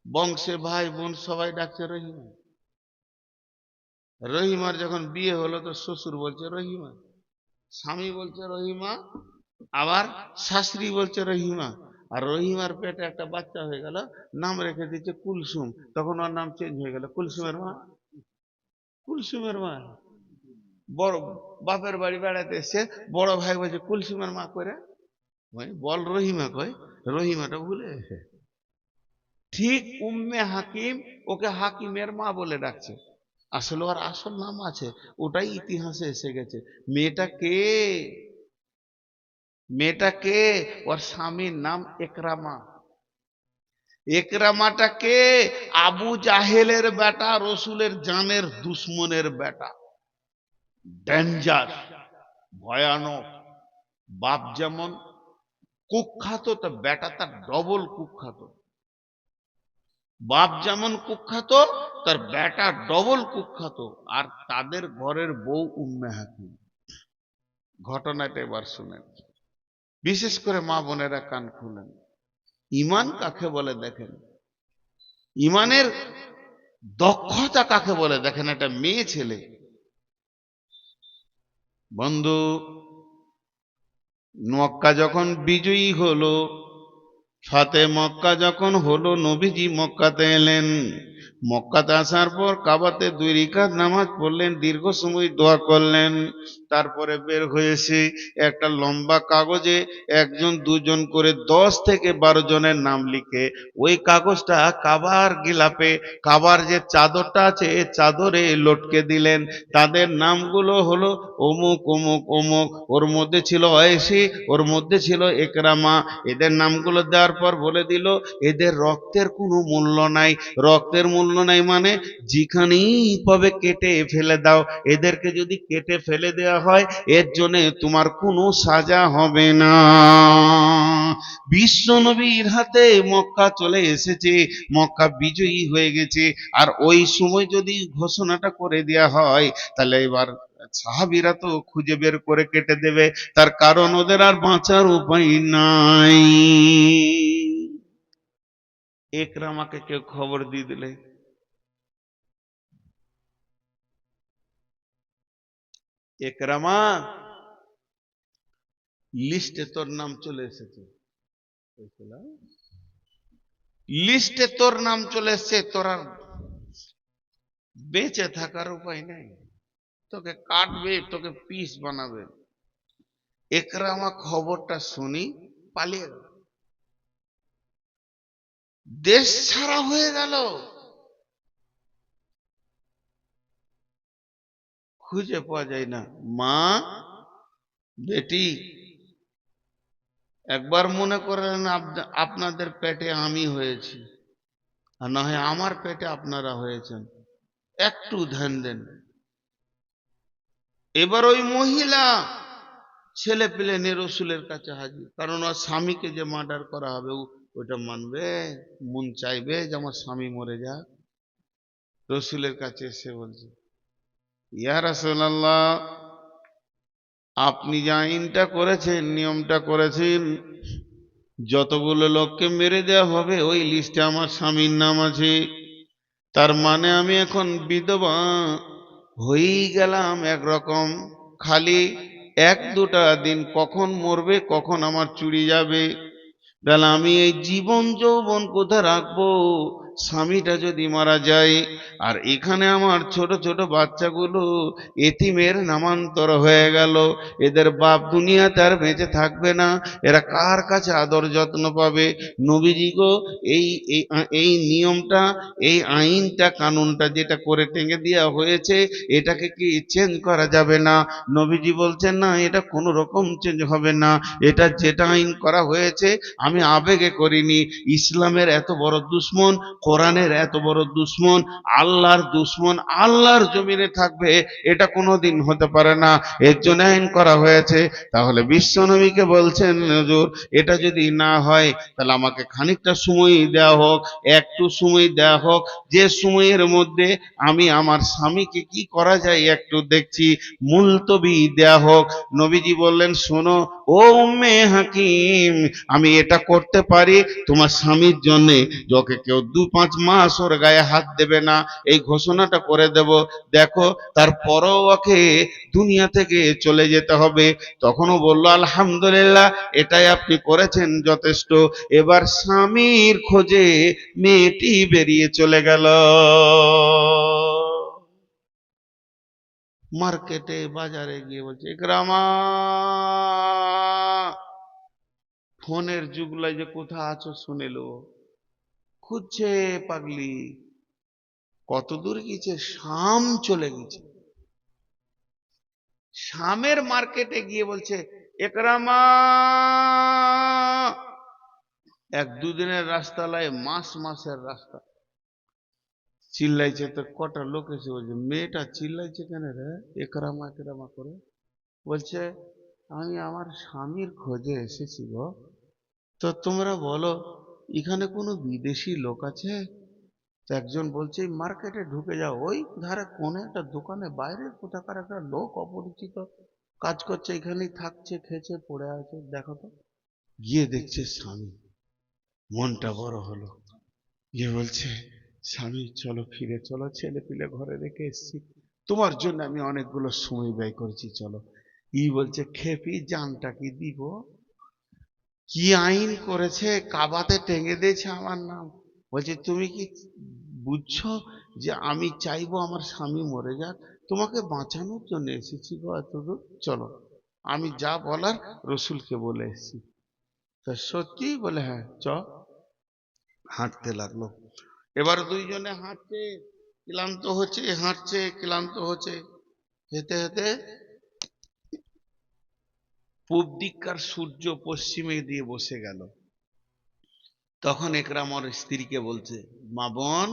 বংশে ভাই বোন সবাই ডাকছে রহিমা। রহিমার যখন বিয়ে হলো তো শ্বশুর বলছে রহিমা, স্বামী বলছে রহিমা, আবার শাশুড়ি বলছে রহিমা, আর রহিমার পেটে একটা বাচ্চা হয়ে গেল, নাম রেখে দিচ্ছে কুলসুম। তখন ওর নাম চেঞ্জ হয়ে গেল কুলসুমের মা। কুলসুমের মা বড় বাপের বাড়ি বেড়াতে এসছে, বড় ভাই বলছে কুলসুমের মা করে, বল রহিমা কয়, রহিমাটা ভুলে গেছে। ঠিক উম্মে হাকিম ওকে হাকিমের মা বলে ডাকছে, আসলে ওর আসল নাম আছে, ওটাই ইতিহাসে এসে গেছে। মেয়েটা কে? মেয়েটা কে? ওর স্বামীর নাম একরামা। একরামাটা কে? আবু জাহেলের বেটা, রসুলের জানের দুশ্মনের বেটা, ডেঞ্জার, ভয়ানক। বাপ যেমন কুখ্যাত, তা বেটা তার ডবল কুখ্যাত। বাপ যেমন কুখ্যাত, তার বেটা ডবল কুখ্যাত। আর তাদের ঘরের বউ উম্মে হাকিম। ঘটনাটা এবার শুনেন, বিশেষ করে মা বোনেরা কান খুলেন। ইমান কাকে বলে দেখেন, ইমানের দক্ষতা কাকে বলে দেখেন। একটা মেয়ে ছেলে, বন্ধু, মক্কা যখন বিজয়ী হলো, ফাতে মক্কা যখন হলো, নবীজি মক্কাতে এলেন। মক্কাতে আসার পর কাবাতে 2 রাকাত নামাজ পড়লেন, দীর্ঘ সময় দোয়া করলেন। তারপরে বের হয়েছে একটা লম্বা কাগজে একজন দুজন করে 10 থেকে 12 জনের নাম লিখে ওই কাগজটা কাবার গিলাপে, কাবার যে চাদরটা আছে এই চাদরে লটকে দিলেন। তাদের নামগুলো হলো অমুক অমুক অমুক। ওর মধ্যে ছিল ওয়াইসি, ওর মধ্যে ছিল একরামা। এদের নামগুলো দেওয়ার পর বলে দিল এদের রক্তের কোনো মূল্য নাই। রক্তের মূল্য নাই মানে যেখানেই পাবে কেটে ফেলে দাও। এদেরকে যদি কেটে ফেলে দেওয়া হয় এর জন্য তোমার কোনো সাজা হবে না। বিশ্ব নবীর হাতে মক্কা চলে এসেছে, মক্কা বিজয়ী হয়ে গেছে। আর ওই সময় যদি ঘোষণাটা করে দেওয়া হয় তাহলে এবার সাহাবীরা তো খুঁজে বের করে কেটে দেবে, তার কারণ ওদের আর বাঁচার উপায় নাই। একরামাকে কেউ খবর দিয়ে দিলে, একরামা লিস্টে তোর নাম চলে এসেছে, লিস্টে তোর নাম চলে এসেছে, তোর আর বেঁচে থাকার উপায় নেই, তোকে কাটবে, তোকে পিস বানাবে। একরামা খবরটা শুনি পালিয়ে গেল, দেশ ছাড়া হয়ে গেল। খুঁজে পাওয়া যায় না। মা, বেটি, একবার মনে করেন আপনাদের পেটে আমি হয়েছি, আর না হয় আমার পেটে আপনারা হয়েছেন, একটু ধ্যান দেন। এবার ওই মহিলা ছেলে পেলে নিয়ে রসুলের কাছে হাজির, কারণ ওর স্বামীকে যে মার্ডার করা হবে ওটা মানবে, মন চাইবে যে আমার স্বামী মরে যাক। রসুলের কাছে এসে বলছে, ইয়া রাসূলুল্লাহ, আপনি যে আইনটা করেছেন, নিয়মটা করেছেন, যতগুলো লোককে মেরে দেওয়া হবে ওই লিস্টে আমার স্বামীর নাম আছে। তার মানে আমি এখন বিধবা হয়েই গেলাম একরকম। খালি 1-2টা দিন কখন মরবে, কখন আমার চুরি যাবে, তাহলে আমি এই জীবন যৌবন কোথায় রাখবো? স্বামীটা যদি মারা যায়, আর এখানে আমার ছোট ছোট বাচ্চাগুলো এতিমের নামান্তর হয়ে গেল, এদের বাপ দুনিয়াতে আর বেঁচে থাকবে না, এরা কার কাছে আদর যত্ন পাবে? নবীজি গো, এই এই এই নিয়মটা, এই আইনটা, কানুনটা যেটা করে টেঙে দেওয়া হয়েছে, এটাকে কি চেঞ্জ করা যাবে না? নবীজি বলছেন না, এটা কোনো রকম চেঞ্জ হবে না। এটা যেটা আইন করা হয়েছে আমি আবেগে করিনি। ইসলামের এত বড় দুশ্মন, কোরআনের এত বড় দুশ্মন, আল্লাহর দুশ্মন আল্লাহর জমিনে থাকবে, এটা কোনোদিন হতে পারে না, এর জন্য আইন করা হয়েছে। তাহলে বিশ্বনবীকে বলছেন হুজুর, এটা যদি না হয় তাহলে আমাকে খানিকটা সময় দেওয়া হোক, একটু সময় দেওয়া হোক, যে সময়ের মধ্যে আমি আমার স্বামীকে কি করা যায় একটু দেখছি, মুলতবি দেওয়া হোক। নবীজি বললেন, শোনো, ও উম্মে হাকিম, আমি এটা করতে পারি তোমার স্বামীর জন্য, যকে কেউ 2-5 মাস ওর গায়ে হাত দেবে না, এই ঘোষণাটা করে দেব। দেখো, তারপরও ওকে দুনিয়া থেকে চলে যেতে হবে। তখনও বলল, আলহামদুলিল্লাহ, এটাই আপনি করেছেন যথেষ্ট। এবার স্বামীর খোঁজে মেয়েটি বেরিয়ে চলে গেল মার্কেটে, বাজারে গিয়ে বলছে, ইকরামা, ফোনের যুগলাই যে কোথা আছো শুনেলো, খুঁজছে পাগলি, কত দূর গেছে, শাম চলে গেছে। শামের মার্কেটে গিয়ে বলছে, একরামা, 1-2 দিনের রাস্তা লাই, মাসের রাস্তা। চিল্লাইছে, তো কটা লোক এসে বলছে, মেয়েটা চিল্লাইছে কেন রে একরামা একরামা করে? বলছে, আমি আমার স্বামীর খোঁজে এসেছি গো, তো তোমরা বলো এখানে কোনো বিদেশি লোক আছে? তো একজন বলছে, এই মার্কেটে ঢুকে যাও, ওই ধারে কোনে একটা দোকানে বাইরে কোথাকার একটা লোক অপরিচিত কাজ করছে, এখানেই থাকছে, খেছে পড়ে আছে, দেখো তো। গিয়ে দেখছে স্বামী, মনটা বড় হলো, গিয়ে বলছে, স্বামী চলো, ফিরে চলো, ছেলে পিলে ঘরে রেখে এসছি, তোমার জন্য আমি অনেকগুলো সময় ব্যয় করেছি, চলো। ই বলছে, খেপি, জানটা কি দিব, কি আইন করেছে, কাবাতে টেঙে দিয়েছে আমার নাম। বলছে, তুমি কি বুঝছো যে আমি চাইবো আমার স্বামী মরে যাক? তোমাকে বাঁচানোর জন্য এসেছি গো এতদূর, চলো। আমি যা বলার রসুলকে বলে এসেছি। তা সত্যি? বলে হ্যাঁ, চ। হাঁটতে লাগলো। এবার দুইজনে হাঁটছে, ক্লান্ত হচ্ছে, হাঁটছে, ক্লান্ত হচ্ছে, হেঁটে হেঁটে পূব দিককার সূর্য পশ্চিমে দিয়ে বসে গেল। তখন একরাম ওর স্ত্রীকে বলছে, মা, বোন,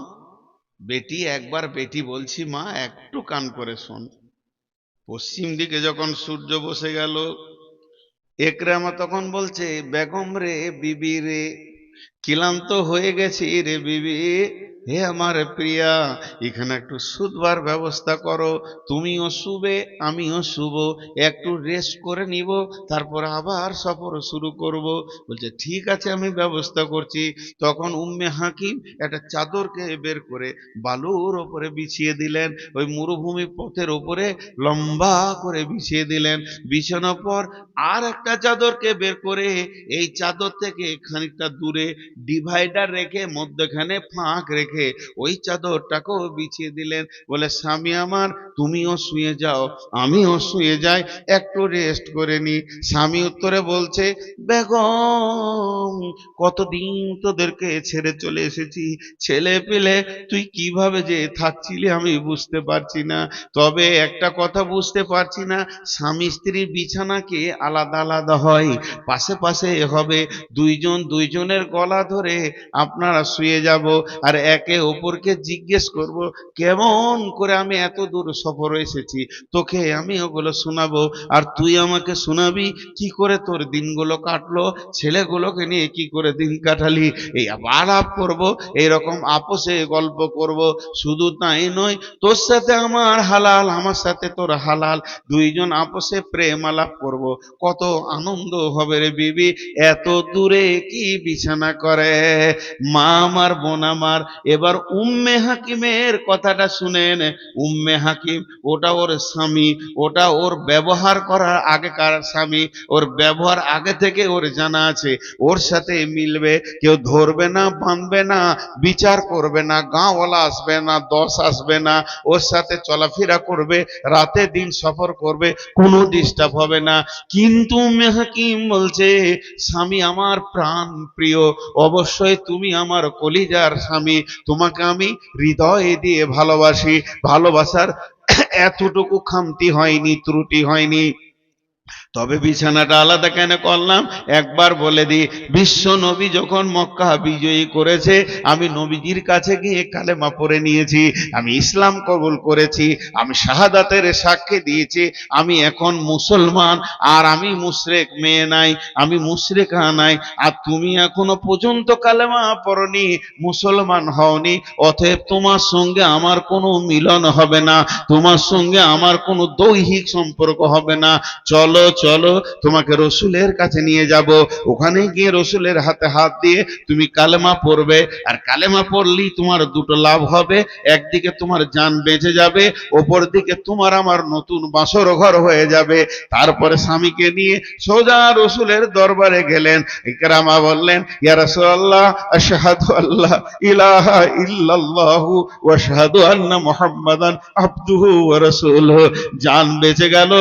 বেটি, একবার বেটি বলছি মা, একটু কান করে শোন। পশ্চিম দিকে যখন সূর্য বসে গেল, একরামা তখন বলছে, বেগম রে, বিবি রে, ক্লান্ত হয়ে গেছি রে বিবি, হে আমার প্রিয়া, এখানে একটু শুধবার ব্যবস্থা করো, তুমিও শুবে, আমিও শুব, একটু রেস্ট করে নিব, তারপর আবার সফর শুরু করব। বলছে, ঠিক আছে, আমি ব্যবস্থা করছি। তখন উম্মে হাকিম একটা চাদরকে বের করে বালুর ওপরে বিছিয়ে দিলেন, ওই মরুভূমি পথের ওপরে লম্বা করে বিছিয়ে দিলেন। বিছানোর পর আর একটা চাদরকে বের করে এই চাদর থেকে খানিকটা দূরে ডিভাইডার রেখে মধ্যখানে ফাঁক রেখে ওই চাদরটাকেও বিছিয়ে দিলেন। বলে, স্বামী আমার, তুমিও শুয়ে যাও, আমিও শুয়ে যাই, একটু রেস্ট করে নি। স্বামী উত্তরে বলছে, বেগম, কতদিন তোদেরকে ছেড়ে চলে এসেছি, ছেলে পেলে তুই কিভাবে যে থাকছিলি আমি বুঝতে পারছি না। তবে একটা কথা বুঝতে পারছি না, স্বামী স্ত্রীর বিছানা কি আলাদা আলাদা হয়? পাশে পাশে হবে, দুইজন দুইজনের গলা ধরে আপনারা শুয়ে যাব, আর একে অপরকে জিজ্ঞেস করব, কেমন করে আমি এত দূর সফর এসেছি, তোকে আমি ওগুলো শোনাবো, আর তুই আমাকে শোনাবি কি করে তোর দিনগুলো কাটলো, ছেলেগুলোকে নিয়ে কি করে দিন কাটালি। এই আলাপ করব, এইরকম আপোষে গল্প করব। শুধু তাই নয়, তোর সাথে আমার হালাল, আমার সাথে তোর হালাল, দুইজন আপোষে প্রেম আলাপ করব। কত আনন্দ হবে রে বিবি, এত দূরে কি বিছানা করে। মা আমার, বোন আমার, এবার উম্মে হাকিমের কথাটা শুনেন। উম্মে হাকিম, ওটা ওর স্বামী, ওটা ওর ব্যবহার করার আগেকার স্বামী, ওর ব্যবহার আগে থেকে ওর জানা আছে, ওর সাথে মিলবে, কেউ ধরবে না, বাঁধবে না, বিচার করবে না, গাঁওয়ালা আসবে না, দশ আসবে না, ওর সাথে চলাফেরা করবে, রাতে দিন সফর করবে, কোনো ডিস্টার্ব হবে না। কিন্তু উম্মে হাকিম বলছে, স্বামী আমার প্রাণ প্রিয়, অবশ্যই তুমি আমার কলিজার স্বামী, তোমাকে আমি হৃদয় দিয়ে ভালোবাসি, ভালোবাসার এতটুকু খামতি হয়নি, ত্রুটি হয়নি। তবে বিছানাটা আলাদা কেন করলাম একবার বলে দিই। বিশ্ব নবী যখন মক্কা বিজয়ী করেছে, আমি নবীজির কাছে গিয়ে কালেমা পড়ে নিয়েছি, আমি ইসলাম কবুল করেছি, আমি শাহাদাতের সাক্ষী দিয়েছি, আমি এখন মুসলমান, আর আমি মুশরিক মেয়ে নাই, আমি মুশরিকা নাই, আর তুমি এখনো পর্যন্ত কালেমা পড়নি, মুসলমান হওনি, অতএব তোমার সঙ্গে আমার কোনো মিলন হবে না, তোমার সঙ্গে আমার কোনো দৈহিক সম্পর্ক হবে না, চলো চলো তোমাকে রসুলের কাছে নিয়ে যাব, ওখানে গিয়ে রসুলের হাতে হাত দিয়ে তুমি কালেমা পড়বে, আর কালেমা পড়লেই তোমার দুটো লাভ হবে, একদিকে তোমার জান বেঁচে যাবে, অপর দিকে তোমার আমার নতুন বাসর ঘর হয়ে যাবে। তারপরে স্বামীকে নিয়ে সোজা রসুলের দরবারে গেলেন। ইকরামা বললেন, ইয়া রাসূলুল্লাহ, আশহাদু আল্লা ইলাহা ইল্লাল্লাহু ওয়া আশহাদু আন্না মুহাম্মাদান আবদুহু ওয়া রাসূলুহু। জান বেঁচে গেল,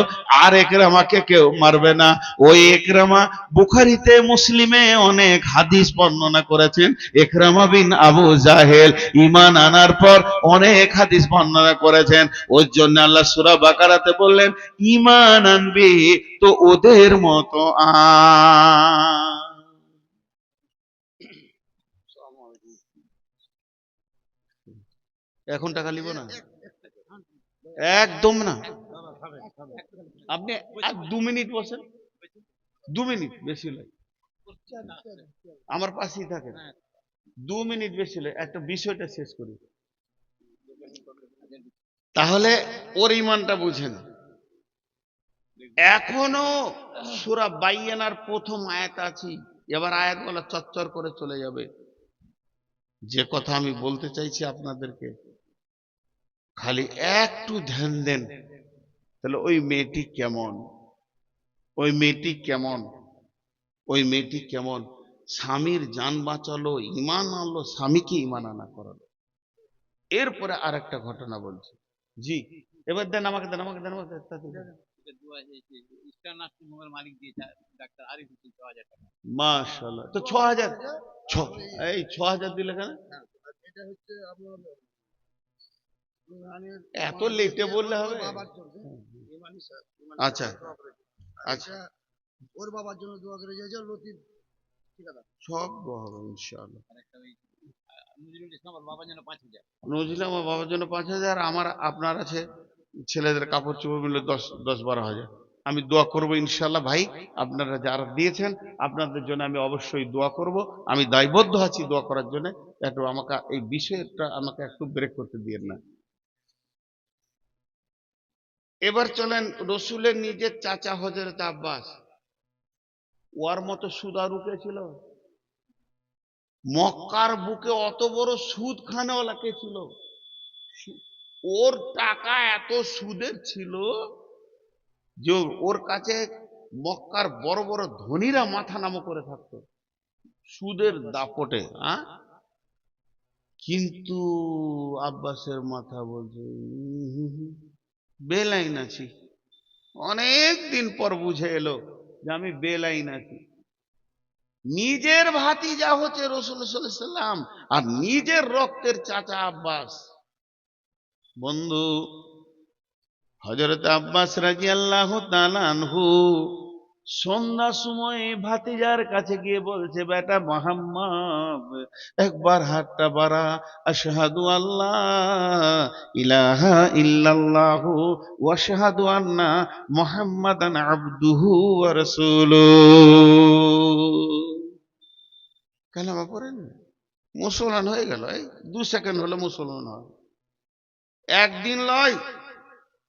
আর ইকরামাকে কেউ মারবে না। ওই ইকরামা বুখারীতে মুসলিমে অনেক হাদিস বর্ণনা করেছেন। ইকরামা বিন আবু জাহেল ঈমান আনার পর অনেক হাদিস বর্ণনা করেছেন। ওর জন্য আল্লাহ সূরা বাকারাতে বললেন, ঈমান আনবি তো ওদের মতো এখন টাকা নিব না, একদম না। আপনি আর 2 মিনিট বসেন, 2 মিনিট বেশি লাগে, আমার পাশেই থাকেন। 2 মিনিট বেশি লাগে, একটা বিষয়টা শেষ করি, তাহলে ওর ইমানটা বুঝেন। এখনো সূরা বাইয়ানার প্রথম আয়াত আছে, এবার আয়াত বলা চচ্চর করে চলে যাবে। যে কথা আমি বলতে চাইছি আপনাদেরকে, খালি একটু ধ্যান দেন, তাহলে ওই মেয়েটি কেমন, ওই মেয়েটি কেমন, ওই মেয়েটি কেমন স্বামীর জান বাঁচালো, ঈমান আনলো, স্বামীকে ঈমান আনা করালো। এরপরে আর একটা ঘটনা বলছি। জি, এবার দেন আমাকে, দেন আমাকে, দেন আমাকে। মাশাআল্লাহ, তো 6,000, এই 6,000 দিলে কেন? এত লেটে বললে হবে? আচ্ছা আচ্ছা, ওর বাবার জন্য দোয়া করে যাচ্ছে লতিফ, সব দোয়া হবে ইনশাআল্লাহ। নজরুল আমার বাবার জন্য 5,000, আমার আপনার আছে ছেলেদের কাপড় চোপড় মিলে 10-12,000। আমি দোয়া করব ইনশাআল্লাহ। ভাই আপনারা যারা দিয়েছেন আপনাদের জন্য আমি অবশ্যই দোয়া করব, আমি দায়বদ্ধ আছি দোয়া করার জন্য। একটু আমাকে এই বিষয়টা আমাকে একটু ব্রেক করতে দিয়েন না। এবার চলেন রসুলের নিজের চাচা হযরত আব্বাস, ওর মতো সুদারু কে ছিল? মক্কার বুকে অত বড় সুদ খানেওয়ালা কে ছিল? ওর টাকা এত সুদের ছিল যে ওর কাছে মক্কার বড় বড় ধনীরা মাথা নামো করে থাকতো সুদের দাপটে। কিন্তু আব্বাসের মাথা বলছে বেলাইন আছি। অনেক দিন পর বুঝে এলো যে আমি বেলাইন আছি। নিজের ভাতিজা হচ্ছে রাসূল সাল্লাল্লাহু আলাইহি সাল্লাম, আর নিজের রক্তের চাচা আব্বাস। বন্ধু, হযরত আব্বাস রাদিয়াল্লাহু তাআলা আনহু সন্ধ্যা সময় ভাতিজার কাছে গিয়ে বলছে, বেটা মুহাম্মদ, একবার হাতটা বাড়া, আশহাদু আল্লাহ ইলাহা ইল্লাল্লাহু ওয়া আশহাদু আন্না মুহাম্মাদান আবদুহু ওয়া রাসূলুহু। কালেমা পড়েন, মুসলমান হয়ে গেল। এই 2 সেকেন্ড হলো মুসলমান হয়, একদিন লয়।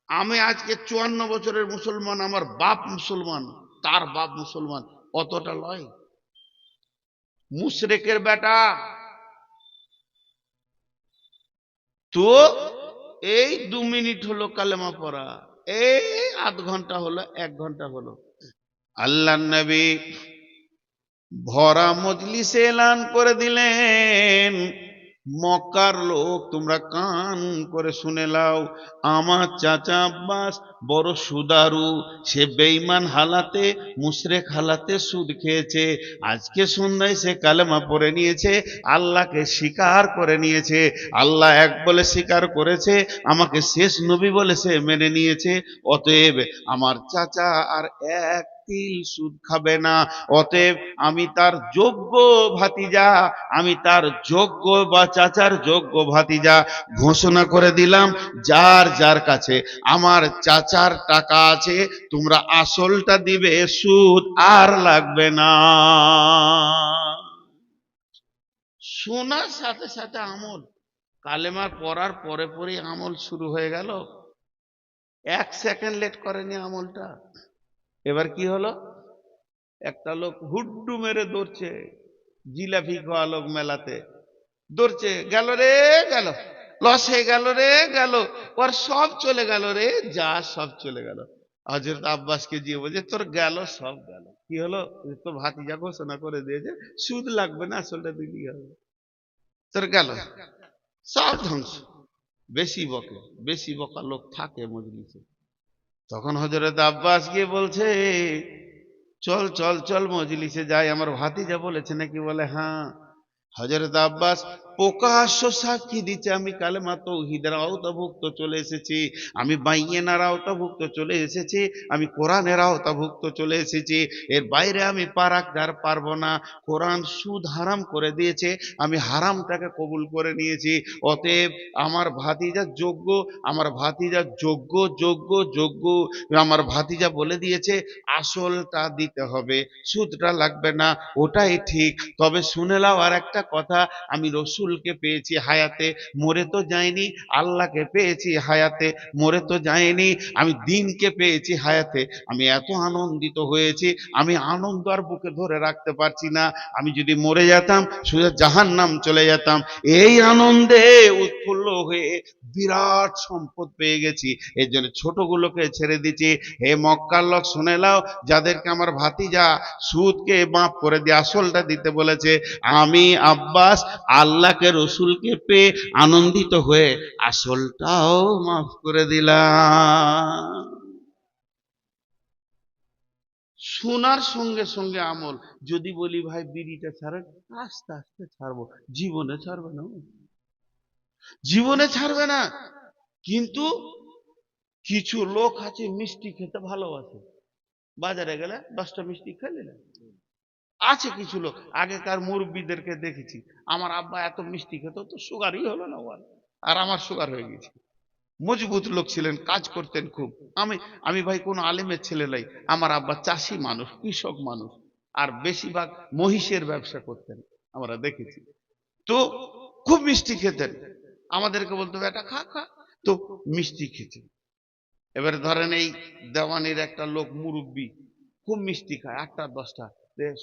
আমি আজকে 54 বছরের মুসলমান, আমার বাপ মুসলমান, তার বাপ মুসলমান, অতটা লয়। মুশরিকের বেটা তো এই 2 মিনিট হলো কালেমা পড়া, এই আধ ঘন্টা হলো, 1 ঘন্টা হলো। আল্লাহ নবী ভরা মজলিসে এলান করে দিলেন, মক্কার লোক তোমরা কান করে শুনে লাও, আমার চাচা আব্বাস বড় সুদারু, সে বেঈমান হালাতে, মুশরিক হালাতে সুদ খেয়েছে। আজকে সন্ধ্যায় সে কালেমা পড়ে নিয়েছে, আল্লাহকে স্বীকার করে নিয়েছে। আল্লাহ এক বলে স্বীকার করেছে, আমাকে শেষ নবী বলে সে মেনে নিয়েছে। অতএব আমার চাচা আর এক তিল সুদ খাবে না। অতএব আমি তার যোগ্য ভাতিজা, আমি তার যোগ্য বা চাচার যোগ্য ভাতিজা ঘোষণা করে দিলাম, যার যার কাছে আমার চাচার টাকা আছে তোমরা আসলটা দিবে, সুদ আর লাগবে না। শোনার সাথে সাথে আমল, কালেমা পড়ার পরে পরে আমল শুরু হয়ে গেল। 1 সেকেন্ড লেট করেনি আমলটা। এবার কি হলো, একটা লোক হুড্ডু মেরে দৌড়ছে, জিলাপি খাওয়া লোক মেলাতে দৌড়ছে, গেল রে গেল, লস হয়ে গেল রে গেল, ওর সব চলে গেল রে, যা সব চলে গেল। হযরত আব্বাসকে গিয়ে বলছে তোর গেল সব গেল। কি হলো? তোর ভাতিজা ঘোষণা করে দিয়েছে সুদ লাগবে না, আসলটা দিলেই হবে, তোর গেল সব ধ্বংস। বেশি বকে, বেশি বকা লোক থাকে মজলিসে। তখন হযরত আব্বাস গিয়ে বলছে চল চল চল মজলিসে যাই, আমার ভাতিজা বলেছে নাকি? বলে হ্যাঁ। হযরত আব্বাস প্রকাশ্য সাক্ষী দিচ্ছে আমি কালেমা তাওহীদের আওতাভুক্ত চলে এসেছি, আমি বাইয়েনার আওতাভুক্ত চলে এসেছি, আমি কোরআনের আওতাভুক্ত চলে এসেছি, এর বাইরে আমি পা রাখতে আর পারবো না। কোরআন সুদ হারাম করে দিয়েছে, আমি হারামটাকে কবুল করে নিয়েছি। অতএব আমার ভাতিজা যোগ্য, আমার ভাতিজা যোগ্য যোগ্য যোগ্য। আমার ভাতিজা বলে দিয়েছে আসলটা দিতে হবে, সুদটা লাগবে না, ওটাই ঠিক। তবে শুনে নাও আর একটা কথা, আমি রসুলকে পেয়েছি হায়াতে, মরে তো যায়নি, আল্লাহকে পেয়েছি হায়াতে, মরে তো যায়নি, আমি দিনকে পেয়েছি হায়াতে। আমি এত আনন্দিত হয়েছি, আমি আনন্দ আর বুকে ধরে রাখতে পারছি না। আমি যদি মরে যেতাম সোজা জাহান্নাম চলে যেতাম, এই আনন্দে উৎফুল্ল হয়ে বিরাট সম্পদ পেয়ে গেছি, এই জন্য ছোটগুলোকে ছেড়ে দিচ্ছি। হে মক্কার লোক শুনে নাও, যাদেরকে আমার ভাতিজা সুদকে মাফ করে দিয়ে আসলটা দিতে বলেছে, আমি আব্বাস আল্লাহকে রসুলকে পেয়ে আনন্দিত হয়ে আসলটাও মাফ করে দিলাম। শোনার সঙ্গে সঙ্গে আমল। যদি বলি ভাই বিড়িটা ছাড়েন, আস্তে আস্তে ছাড়বো, জীবনে ছাড়বে না, জীবনে ছাড়বে না। কিন্তু কিছু লোক আছে মিষ্টি খেতে ভালোবাসে, বাজারে গেলে 10টা মিষ্টি খেলে না, আছে কিছু লোক। আগেকার মুরব্বীদেরকে দেখেছি, আমার আব্বা এত মিষ্টি খেত তো সুগারই হলো না ওর, আর আমার সুগার হয়ে গেছে। মজবুত লোক ছিলেন, কাজ করতেন খুব। আমি আমি ভাই কোন আলেমের ছেলে নাই, আমার আব্বা চাষি মানুষ, কৃষক মানুষ, আর বেশিরভাগ মহিষের ব্যবসা করতেন, আমরা দেখেছি। তো খুব মিষ্টি খেতেন, আমাদেরকে বলতো বেটা খা খা, তো মিষ্টি খেতেন। এবারে ধরেন এই দেওয়ানির একটা লোক মুরব্বী, খুব মিষ্টি খায়, 8টা 10টা,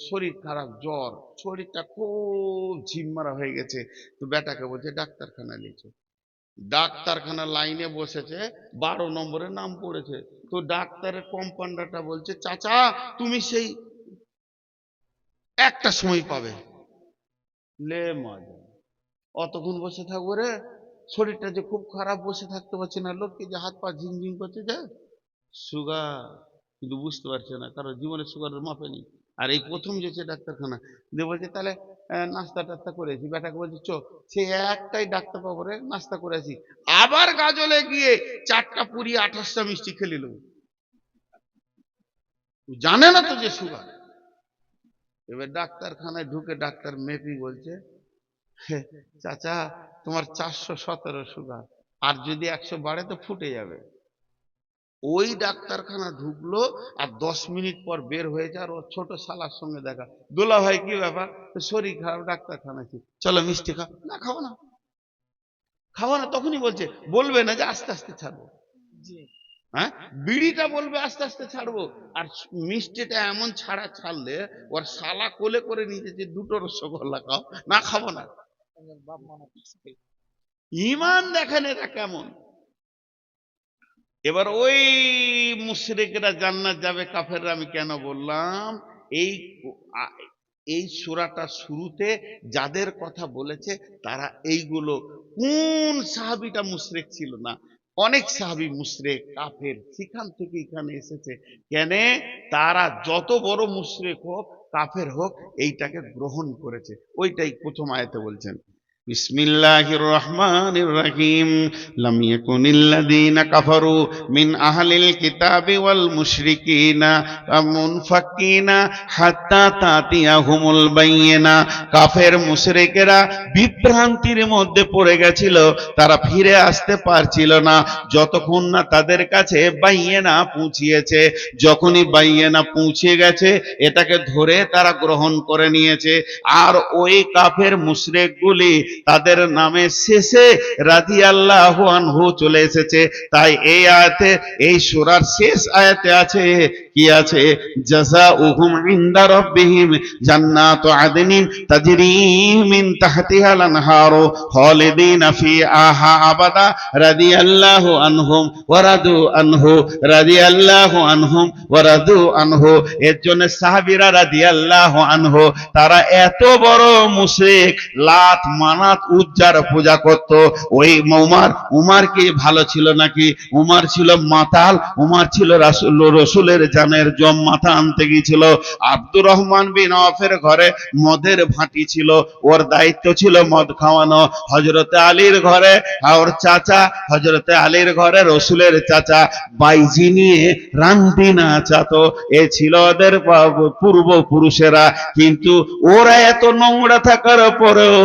শরীর খারাপ, জ্বর, শরীরটা খুব ঝিমমারা হয়ে গেছে। তো বেটাকে বলছে ডাক্তারখানায় নিয়েছে, ডাক্তারখানা লাইনে বসেছে, 12 নম্বরের নাম পড়েছে। তো ডাক্তারের কম্পাউন্ডারটা বলছে চাচা তুমি সেই একটা সময় পাবে। লে মজা, অতক্ষণ বসে থাকবো রে, শরীরটা যে খুব খারাপ, বসে থাকতে পারছে না, লোককে যে হাত পা ঝিমঝিম করছে, যে সুগার, কিন্তু বুঝতে পারছে না, কারণ জীবনে সুগারের মাপেনি। আর এই প্রথম যেছে ডাক্তারখানা, দিয়ে বলছে তাহলে নাস্তা টাস্তা করেছি, বেটাকে বলছে চো, সে একটাই ডাক্তার পাবো রে, নাস্তা করেছি। আবার গাজলে গিয়ে 4টা পুরি 28টা মিষ্টি খেলে নেব, জানে না তো যে সুগার। এবার ডাক্তারখানায় ঢুকে ডাক্তার মেপি বলছে চাচা তোমার 417 সুগার, আর যদি 100 বাড়ে তো ফুটে যাবে। ওই ডাক্তারখানা ঢুকলো, আর 10 মিনিট পর বের হয়েছে, আর ওর ছোট শালার সঙ্গে দেখা, দোলা ভাই কি ব্যাপার? শরীর খারাপ, ডাক্তারখানা কি, চলো মিষ্টি খাও। না খাবো না, খাবো না। তখনই বলছে, বলবে না যে আস্তে আস্তে ছাড়বো, হ্যাঁ, বিড়িটা বলবে আস্তে আস্তে ছাড়বো, আর মিষ্টিটা এমন ছাড়লে ওর শালা কোলে করে নিয়েছে যে 2টো রসগোল্লা খাও, না খাবো না। ইমান দেখেন এরা কেমন। এবার ওই মুশরিকরা জান্নাত যাবে, কাফেররা। আমি কেন বললাম, এই এই সূরাটা শুরুতে যাদের কথা বলেছে তারা এইগুলো, কোন সাহাবীটা মুশরিক ছিল না? অনেক সাহাবী মুশরিক কাফের, সেখান থেকে এখানে এসেছে। কেন? তারা যত বড় মুশরিক হোক, কাফের হোক, এইটাকে গ্রহণ করেছে। ওইটাই প্রথম আয়াতে বলছেন, বিসমিল্লাহির রহমানির রহিম, লাম ইয়াকুনিল্লাযীনা কাফারু মিন আহলিল কিতাবি ওয়াল মুশরিকিনা মুনফাক্কিনা হাত্তা তাতিয়াহুমুল বাইয়িনা। কাফের মুশরিকেরা বিভ্রান্তির মধ্যে পড়ে গেছিল, তারা ফিরে আসতে পারছিল না যতক্ষণ না তাদের কাছে বাইয়িনা পৌঁছিয়েছে। যখনই বাইয়িনা পৌঁছে গেছে, এটাকে ধরে তারা গ্রহণ করে নিয়েছে। আর ওই কাফের মুশরিকগুলি, তাদের নামে শেষে রাদিয়াল্লাহু আনহু চলে এসেছে। তাই এই আয়াতে, এই সূরার শেষ আয়াতে আছে কি আছে? জাযাউহুম ইনদা রাব্বিহিম জান্নাতু আদনিন তাজরি মিন তাহতিহাল আনহারু খালিদিনা ফিহা আবাদা রাদিয়াল্লাহু আনহুম ওয়া রাদু আনহু রাদিয়াল্লাহু আনহুম ওয়া রাদু আনহু। এর জন্য সাহাবীরা রাদিয়াল্লাহু আনহু তারা এত বড় মুশরিক, লাত মানাত উজ্জার পূজা করত। ওই উমার কি ভালো ছিল নাকি? উমার ছিল মাতাল, উমার ছিল রসুলের জানের জম মাথা আনতে গিয়েছিল। আব্দুর রহমান বিন আওফের ঘরে মদের ভাঁটি ছিল, ওর দায়িত্ব ছিল মদ খাওয়ানো। হযরতে আলীর ঘরে ওর চাচা, হযরতে আলীর ঘরে রসুলের চাচা বাইজি নিয়ে রান্দি নাচাতো। এ ছিল ওদের পূর্বপুরুষেরা। কিন্তু ওরা এত নোংরা থাকার পরেও,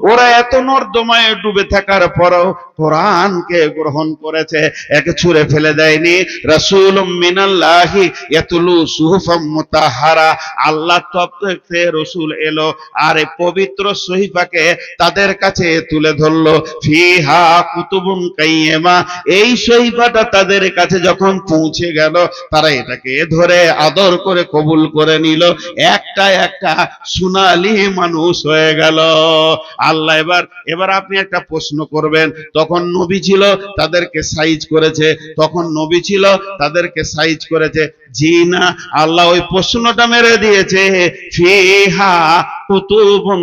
ওরা এত নর্দমায় ডুবে থাকার পরেও কোরআনকে গ্রহণ করেছে, একে ছুঁড়ে ফেলে দেয়নি। রাসূলুম মিনাল্লাহি ইয়াতলু সুহুফাম মুতাহহারা, আল্লাহ তরফ থেকে রাসূল এলো আর এই পবিত্র সহিফাকে তাদের কাছে তুলে ধরলো। ফিহা কুতুবুন কাইয়্যিমা, এই সহিফাটা তাদের কাছে যখন পৌঁছে গেল তারা এটাকে ধরে আদর করে কবুল করে নিল। একটা একটা সোনালী মানুষ হয়ে গেল। আল্লাহ এবার আপনি একটা প্রশ্ন করবেন, তখন নবী ছিল তাদেরকে সাইজ করেছে, তখন নবী ছিল তাদেরকে সাইজ করেছে? জি না, আল্লাহ ওই প্রশ্নটা মেরে দিয়েছে। ফিহা কুতুবুন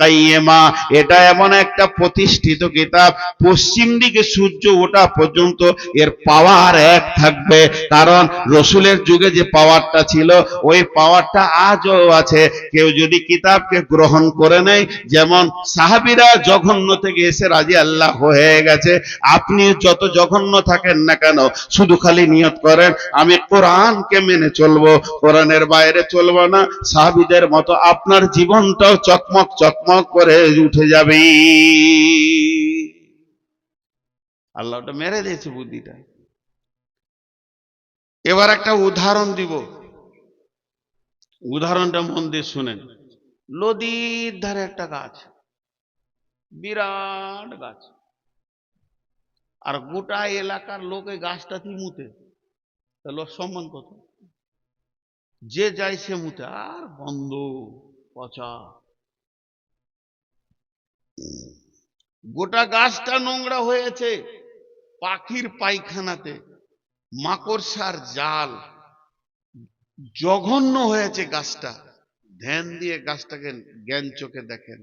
কাইয়্যিমা, এটা এমন একটা প্রতিষ্ঠিত কিতাব, পশ্চিম দিকে সূর্য ওঠা পর্যন্ত এর পাওয়ার এক থাকবে। কারণ রসুলের যুগে যে পাওয়ারটা ছিল ওই পাওয়ারটা আজও আছে। কেউ যদি কিতাবকে গ্রহণ করে নেয়, যেমন সাহাবীরা জঘন্য থেকে এসে রাজি আল্লাহ হয়ে গেছে, আপনি যত জঘন্য থাকেন না কেন শুধু খালি নিয়ত করেন আমি কোরআনকে মেনে চলবো, কোরআনের বাইরে চলবো না, সাহাবীদের মতো আপনার জীবনটাও চকমক চকমক করে উঠে যাবে। আল্লাহ ওটা মেরে দিয়েছে বুদ্ধিটা। এবার একটা উদাহরণ দিব, উদাহরণটা মন দিয়ে শুনেন। নদীর ধারে একটা গাছ, বিরাট গাছ, আর গোটা এলাকার লোক এই গাছটাতে মুতে, তাহলে ওর সম্মান কত? যে যায় সে মুতে, আর গন্ধ পচা, গোটা গাছটা নোংরা হয়েছে পাখির পায়খানাতে, মাকড়সার জাল, জঘন্য হয়েছে গাছটা। ধ্যান দিয়ে গাছটাকে জ্ঞান চোখে দেখেন,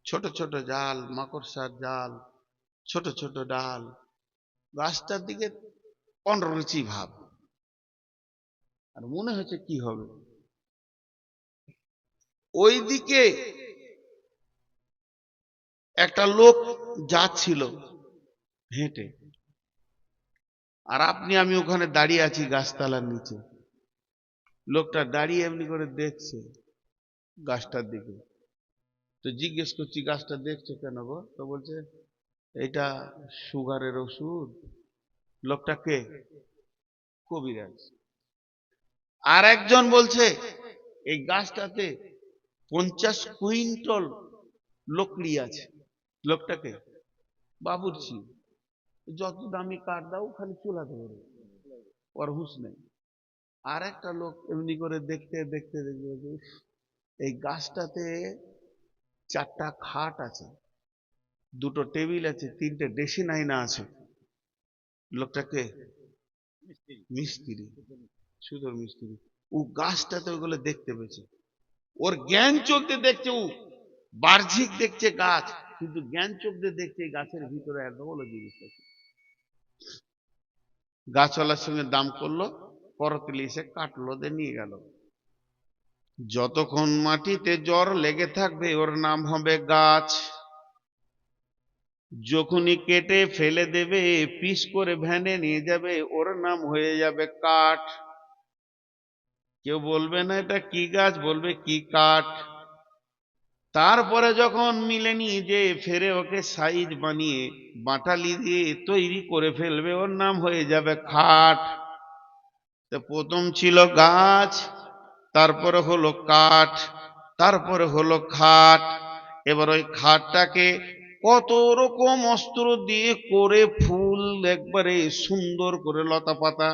ছোট ছোট জাল, মাকড়সার জাল, ছোট ছোট ডাল, গাছটার দিকে অনরুচি ভাব, আর মনে হচ্ছে কি হবে। ওইদিকে একটা লোক যাচ্ছিল হেঁটে, আর আপনি আমি ওখানে দাঁড়িয়ে আছি গাছতলার নিচে। লোকটা দাঁড়িয়ে এমনি করে দেখছে গাছটার দিকে। তো জিজ্ঞেস করছি গাছটা দেখছো কেন গো? তো বলছে এটা সুগারের ওষুধ। লোকটা কে? কবিরাজ। আর একজন বলছে এই গাছটাতে 50 কুইন্টাল লকড়ি আছে। লোকটাকে বাবুর্চি, যত দামি কাঠ দাও খালি চুলাতে পারে, ওর হুঁশ নেই। আর একটা লোক এমনি করে দেখতে দেখতে দেখবে এই গাছটাতে 4টা খাট আছে, 2টো টেবিল আছে, 3টে ড্রেসিং আয়না আছে। লোকটাকে মিস্ত্রি, সুদর মিস্ত্রি। ও গাছটাতে ওগুলো দেখতে পেয়েছে, ওর জ্ঞান চোখ দিয়ে দেখছে, ও বাহ্যিক দেখছে গাছ, কিন্তু জ্ঞান চোখ দিয়ে দেখছে এই গাছের ভিতরে এত বড় জিনিস আছে। গাছওয়ালার সঙ্গে দাম করলো, করতলি এসে কাটলো, দিয়ে নিয়ে গেল। যতক্ষণ মাটিতে জ্বর লেগে থাকবে ওর নাম হবে গাছ, যখনই কেটে ফেলে দেবে, পিস করে ভ্যানে নিয়ে যাবে, ওর নাম হয়ে যাবে কাঠ। কেউ বলবে না এটা কি গাছ, বলবে কি কাঠ। তারপরে যখন মিলে নিয়ে যে ফেরে ওকে সাইজ বানিয়ে বাটালি দিয়ে তৈরি করে ফেলবে, ওর নাম হয়ে যাবে খাট। তো প্রথম ছিল গাছ, তারপরে হলো কাঠ, তারপরে হলো খাট। এবার ওই খাটটাকে কত রকম অস্ত্র দিয়ে করে ফুল একবারে সুন্দর করে লতা পাতা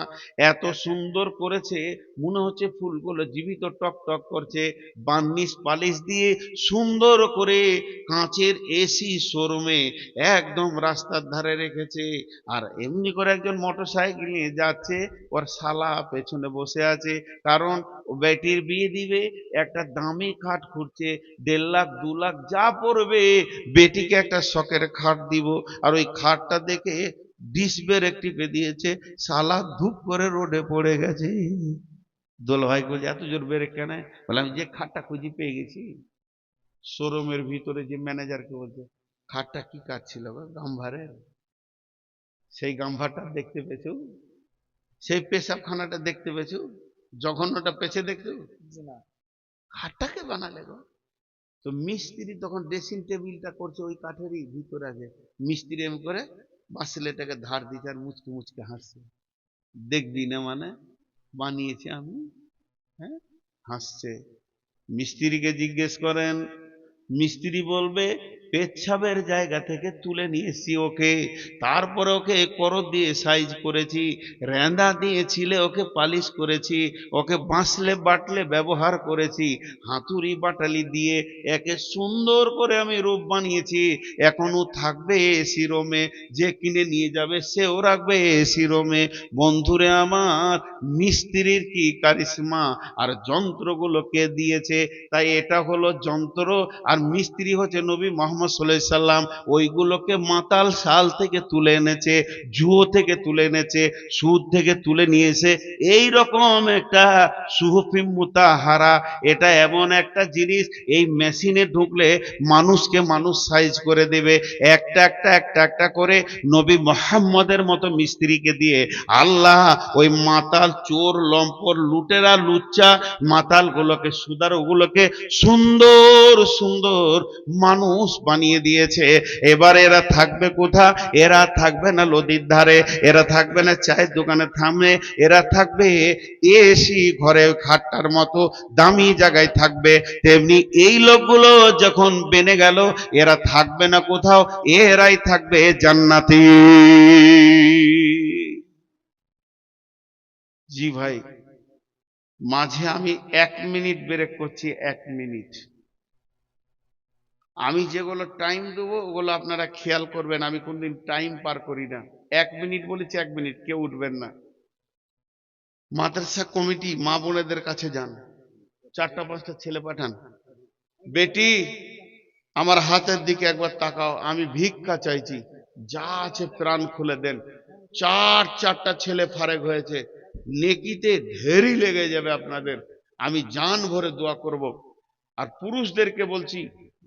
এত সুন্দর করেছে, মনে হচ্ছে ফুলগুলো জীবিত, টক টক করছে। বার্নিশ পালিশ দিয়ে সুন্দর করে কাঁচের এসি শোরুমে একদম রাস্তার ধারে রেখেছে। আর এমনি করে একজন মোটর সাইকেল নিয়ে যাচ্ছে, ওর শালা পেছনে বসে আছে, কারণ ও বেটির বিয়ে দিবে, একটা দামি খাট খুঁজছে, 1.5 লাখ 2 লাখ যা পড়বে, বেটিকে একটা শখের খাট দিব। আর ওই খাটটা দেখে ডিস ব্রেক টিপে দিয়েছে, শালা ধূপ করে রোডে পড়ে গেছে। দোল ভাই বলছে এত জোর ব্রেক কেন? বলে আমি যে খাটটা খুঁজি পেয়ে গেছি। শোরুমের ভিতরে যে ম্যানেজারকে বলছে, খাটটা কি কাজ ছিল গো? গাম্ভারের। সেই গাম্ভারটা দেখতে পেয়েছো? সেই পেশাবখানাটা দেখতে পেয়েছো? জঘন্যটা পেছে দেখছো? খাটটাকে বানালে গো। তো মিস্ত্রি তখন ড্রেসিং টেবিলটা করছে ওই কাঠেরই ভিতরে আছে, মিস্ত্রি এম করে বাসলেটাকে ধার দিচ্ছে আর মুচকে মুচকে হাসছে। দেখবি না মানে বানিয়েছি আমি, হ্যাঁ, হাসছে। মিস্ত্রিকে জিজ্ঞেস করেন, মিস্ত্রি বলবে পেচ্ছাবের জায়গা থেকে তুলে নিয়েছি ওকে, তারপরে ওকে করদ দিয়ে সাইজ করেছি, রেঁদা দিয়ে ছিলে ওকে পালিশ করেছি, ওকে বাঁশলে বাটলে ব্যবহার করেছি, হাতুড়ি বাটালি দিয়ে একে সুন্দর করে আমি রূপ বানিয়েছি। এখনো থাকবে এসি রুমে, যে কিনে নিয়ে যাবে সেও রাখবে এসি রুমে। বন্ধুরে আমার, মিস্ত্রির কি কারিশমা, আর যন্ত্রগুলো কে দিয়েছে? তাই এটা হলো যন্ত্র, আর মিস্ত্রি হচ্ছে নবী মুহাম্মদ সাল্লাল্লাহু আলাইহি সাল্লাম। ওইগুলোকে মাতাল শাল থেকে তুলে এনেছে, জুয়ো থেকে তুলে এনেছে, সুদ থেকে তুলে নিয়েছে। এই রকম একটা সুহফি মুতাহারা, এটা এমন একটা জিনিস, এই মেশিনে ঢুকলে মানুষকে মানুষ সাইজ করে দেবে। একটা একটা একটা একটা করে নবী মুহাম্মদের মতো মিস্ত্রিকে দিয়ে আল্লাহ ওই মাতাল, চোর, লম্পট, লুটেরা, লুচ্চা মাতাল গুলোকে, সুদার ওগুলোকে সুন্দর সুন্দর মানুষ বানিয়ে দিয়েছে। এবার এরা থাকবে কোথা? এরা থাকবে না নদীর ধারে, এরা থাকবে না চায়ের দোকানে থামে, এরা থাকবে এসি ঘরে খাটটার মতো দামি জায়গায় থাকবে। তেমনি এই লোকগুলো যখন বেনে গেল, এরা থাকবে না কোথাও, এরাই থাকবে জান্নাতি। জি ভাই, মাঝে আমি 1 মিনিট ব্রেক করছি, 1 মিনিট। আমি যেগুলো টাইম দেবো ওগুলো আপনারা খেয়াল করবেন, আমি কোনদিন টাইম পার করি না। 1 মিনিট বলেছি, 1 মিনিট, কেউ উঠবেন না। মাদ্রাসা কমিটি মা বোনেদের কাছে যান, 4টা 5টা ছেলে পাঠান, বেটি আমার হাতের দিকে একবার তাকাও, আমি ভিক্ষা চাইছি, যা আছে প্রাণ খুলে দেন। 4টা ছেলে ফারেক হয়েছে, নেকিতে ঢেরি লেগে যাবে আপনাদের, আমি জান ভরে দোয়া করব। আর পুরুষদেরকে বলছি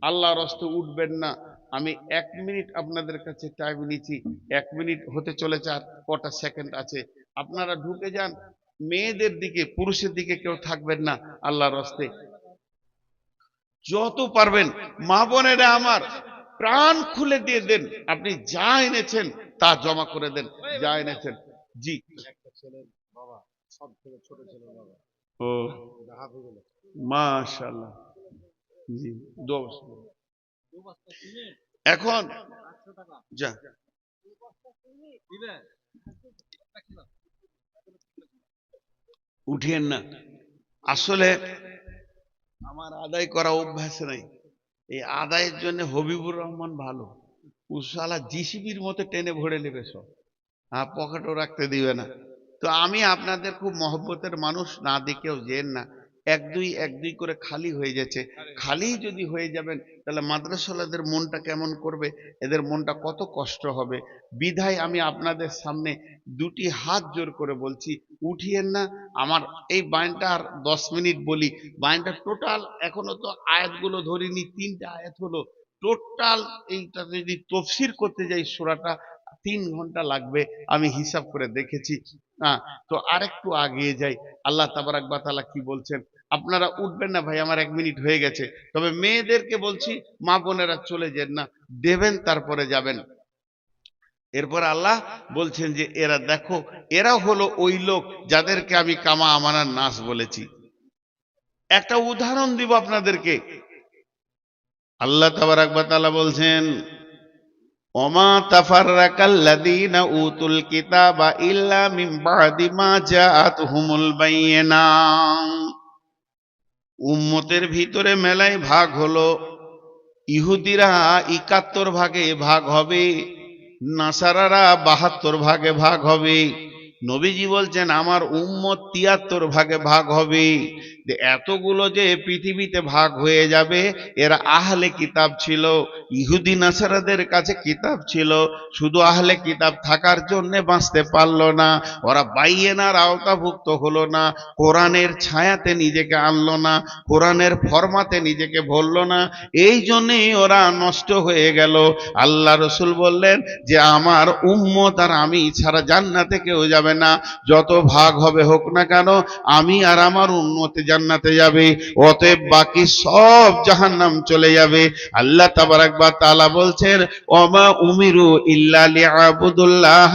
আল্লাহর রাস্তে উঠবেন না। আমি 1 মিনিট আপনাদের কাছে টাইম নিচ্ছি, 1 মিনিট হতে চলেছে, আর কটা সেকেন্ড আছে, আপনারা ঢুকে যান। মেয়েদের দিকে, পুরুষের দিকে কেউ থাকবেন না আল্লাহর রাস্তে। যত পারবেন মা বোনেরা আমার, প্রাণ খুলে দিয়ে দেন, আপনি যা এনেছেন তা জমা করে দেন, যা এনেছেন। জি, ও মাশাআল্লাহ, জি, দোষ। এখন যা উঠিয়েন না, আসলে আমার আদায় করা অভ্যাস নাই। এই আদায়ের জন্য হবিবুর রহমান ভালো, উসালা জিসিবির মতো টেনে ভরে নেবে সব, পকেটও রাখতে দিবে না। তো আমি আপনাদের খুব মহব্বতের মানুষ, না দেখেও যেন না, 1 2 করে খালি হয়ে যাচ্ছে। খালি যদি হয়ে যাবেন তাহলে মাদ্রাসাওয়ালাদের মনটা কেমন করবে, এদের মনটা কত কষ্ট হবে। বিধায় আমি আপনাদের সামনে 2টি হাত জোর করে বলছি, উঠিয়েন না। আমার এই বায়ানটা আর 10 মিনিট বলি, বায়ানটা টোটাল এখনো তো আয়াতগুলো ধরিনি, 3টা আয়াত হলো টোটাল। এইটা যদি তফসির করতে যাই সূরাটা 3 ঘন্টা লাগবে, আমি হিসাব করে দেখেছি। তো আরেকটু আগিয়ে যাই, আল্লাহ তাবারাক ওয়া তাআলা কি বলছেন। আপনারা উঠবেন না ভাই, আমার 1 মিনিট হয়ে গেছে। তবে মেয়েদেরকে বলছি, মা বোনেরা চলে যান না, দেবেন তারপরে যাবেন। এরপর আল্লাহ বলছেন যে এরা দেখো, এরা হলো ওই লোক যাদেরকে আমি কামা আমানার নাস বলেছি। একটা উদাহরণ দিব আপনাদেরকে। আল্লাহ তাবারাক ওয়া তাআলা বলছেন, ওমা তাফাররাকাল্লাযীনা উতুল কিতাবা ইল্লা মিন বাদি মা জাআতহুমুল বায়িনাত। উম্মতের ভিতরে মেলায় ভাগ হলো। ইহুদিরা ৭১ ভাগে ভাগ হবে, নাসারারা ৭২ ভাগে ভাগ হবে। নবীজি বলছেন আমার উম্মত ৭৩ ভাগে ভাগ হবে। যে এতগুলো যে পৃথিবীতে ভাগ হয়ে যাবে, এরা আহলে কিতাব ছিল, ইহুদি নাসারাদের কাছে কিতাব ছিল, শুধু আহলে কিতাব থাকার জন্য বাঁচতে পারলো না, ওরা বাইয়েনার আওতাভুক্ত হলো না, কোরআনের ছায়াতে নিজেকে আনলো না, কোরআনের ফরমাতে নিজেকে ভরলো না, এই জন্যই ওরা নষ্ট হয়ে গেল। আল্লাহ রসুল বললেন যে আমার উম্মত আর আমি ছাড়া জান্নাতে কেউ যাবে না, যত ভাগ হবে হোক না কেন, আমি আর আমার উম্মত জান্নাতে যাবে, অতএব বাকি সব জাহান্নাম চলে যাবে। আল্লাহ তাবারাক ওয়া তাআলা বলছেন ওমা উমিরু ইল্লা লিয়াবুদুল্লাহ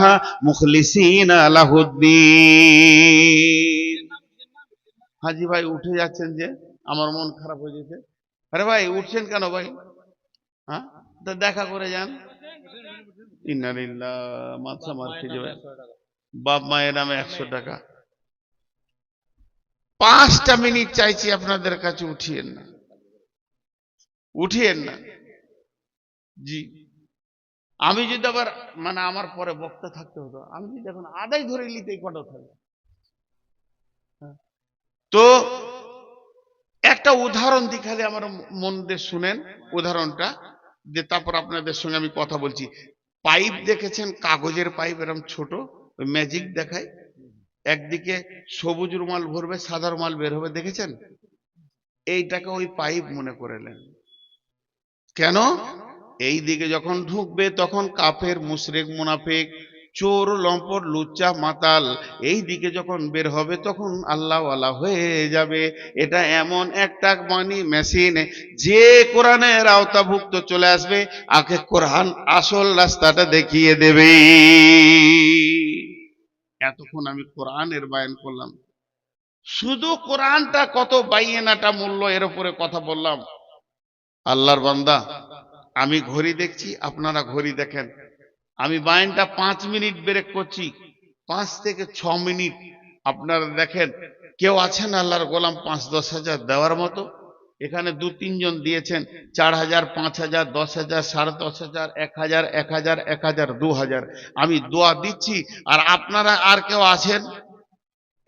মুখলিসিনা লাহুদ্দিন। হাজি ভাই উঠে যাচ্ছেন যে, আমার মন খারাপ হয়ে যেতে। আরে ভাই উঠছেন কেন ভাই? হ্যাঁ, তো দেখা করে যান। ইন্নালিল্লাহ, মাথা মার খেয়ে ভাই, বাপ মায়ের নামে 100 টাকা। 5টা মিনিট চাইছি আপনাদের কাছে, উঠিয়েন না, উঠিয়েন না। জি, আমি যদি আবার মানে আমার পরে বক্তা থাকতে হতো, আমি যদি এখন আদায় ধরে নিতে কত থাকবে। তো একটা উদাহরণ দিই, খালি আমার মন দিয়ে শুনেন উদাহরণটা, যে তারপর আপনাদের সঙ্গে আমি কথা বলছি। পাইপ দেখেছেন, কাগজের পাইপ, এরকম ছোট, ওই ম্যাজিক দেখায়, একদিকে সবুজ রুমাল ভরবে, সাদা রুমাল বের হবে, দেখেছেন? এইটাকে ওই পাইপ মনে করেলেন। কেন? এই দিকে যখন ঢুকবে তখন কাফের, মুশরিক, মুনাফিক, চোর, লম্পট, লুচ্চা, মাতাল, এই দিকে যখন বের হবে তখন আল্লাহওয়ালা হয়ে যাবে। এটা এমন একটা মানি মেশিন, যে কোরআনের আওতাভুক্ত চলে আসবে, আগে কোরআন আসল রাস্তাটা দেখিয়ে দেবে। এতক্ষণ আমি কোরআনের বয়ান করলাম, শুধু কোরআনটা কত বাইয়েনাটা মূল্য, এর উপরে কথা বললাম। আল্লাহর বান্দা, আমি ঘড়ি দেখছি, আপনারা ঘড়ি দেখেন। আমি বায়ানটা 5 মিনিট ব্রেক করছি, 5 থেকে 6 মিনিট আপনারা দেখেন। কেউ আছেন আল্লাহর গোলাম 5-10 হাজার দেওয়ার মতো? এখানে 2-3 জন দিয়েছেন 4,000, 5,000, 10,000, 10,500, 1,000, 1,000, 1,000, 2,000। আমি দোয়া দিচ্ছি, আর আপনারা আর কেউ আছেন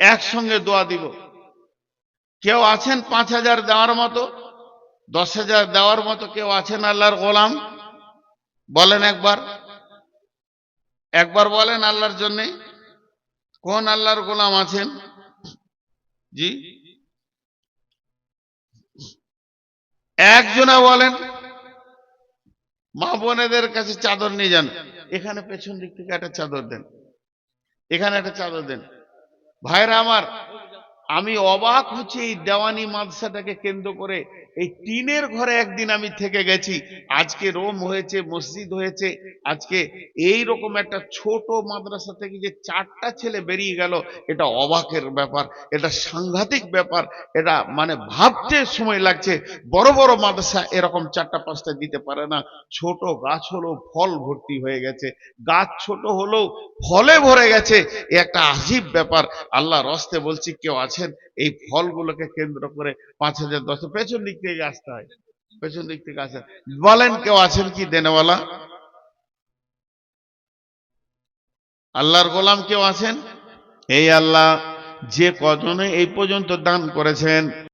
একসঙ্গে দোয়া দিব? কেউ আছেন 5,000 দেওয়ার মতো, 10,000 দেওয়ার মতো কেউ আছেন আল্লাহর গোলাম? বলেন একবার, একবার বলেন আল্লাহর জন্যে, কোন আল্লাহর গোলাম আছেন? জি, একজনা বলেন। মা বোনেদের কাছে চাদর নিয়ে যান, এখানে পেছন দিক থেকে একটা চাদর দেন, এখানে একটা চাদর দেন। ভাইরা আমার, আমি অবাক হচ্ছি এই দেওয়ানি মাদ্রাসাটাকে কেন্দ্র করে। এই টিনের ঘরে একদিন আমি থেকে গেছি, আজকে রোম হয়েছে, মসজিদ হয়েছে। আজকে এই রকম একটা ছোট মাদ্রাসা থেকে যে 4টা ছেলে বেরিয়ে গেল, এটা অবাকের ব্যাপার, এটা সাংঘাতিক ব্যাপার। এটা মানে ভাবতে সময় লাগছে। বড় বড় মাদ্রাসা এরকম 4টা 5টা দিতে পারে না। ছোট গাছ হলো, ফল ভর্তি হয়ে গেছে, গাছ ছোট হলেও ফলে ভরে গেছে। এ একটা আজীব ব্যাপার। আল্লাহ রস্তে বলছি, কেউ আছেন এই ফলগুলোকে কেন্দ্র করে 5,000, 10, পেছন দিক থেকে আসতে হয়, পেছন দিক থেকে আসেন, বলেন কেউ আছেন কি দেনেওয়ালা? আল্লাহর গোলাম কেউ আছেন? এই আল্লাহ যে কজনে এই পর্যন্ত দান করেছেন,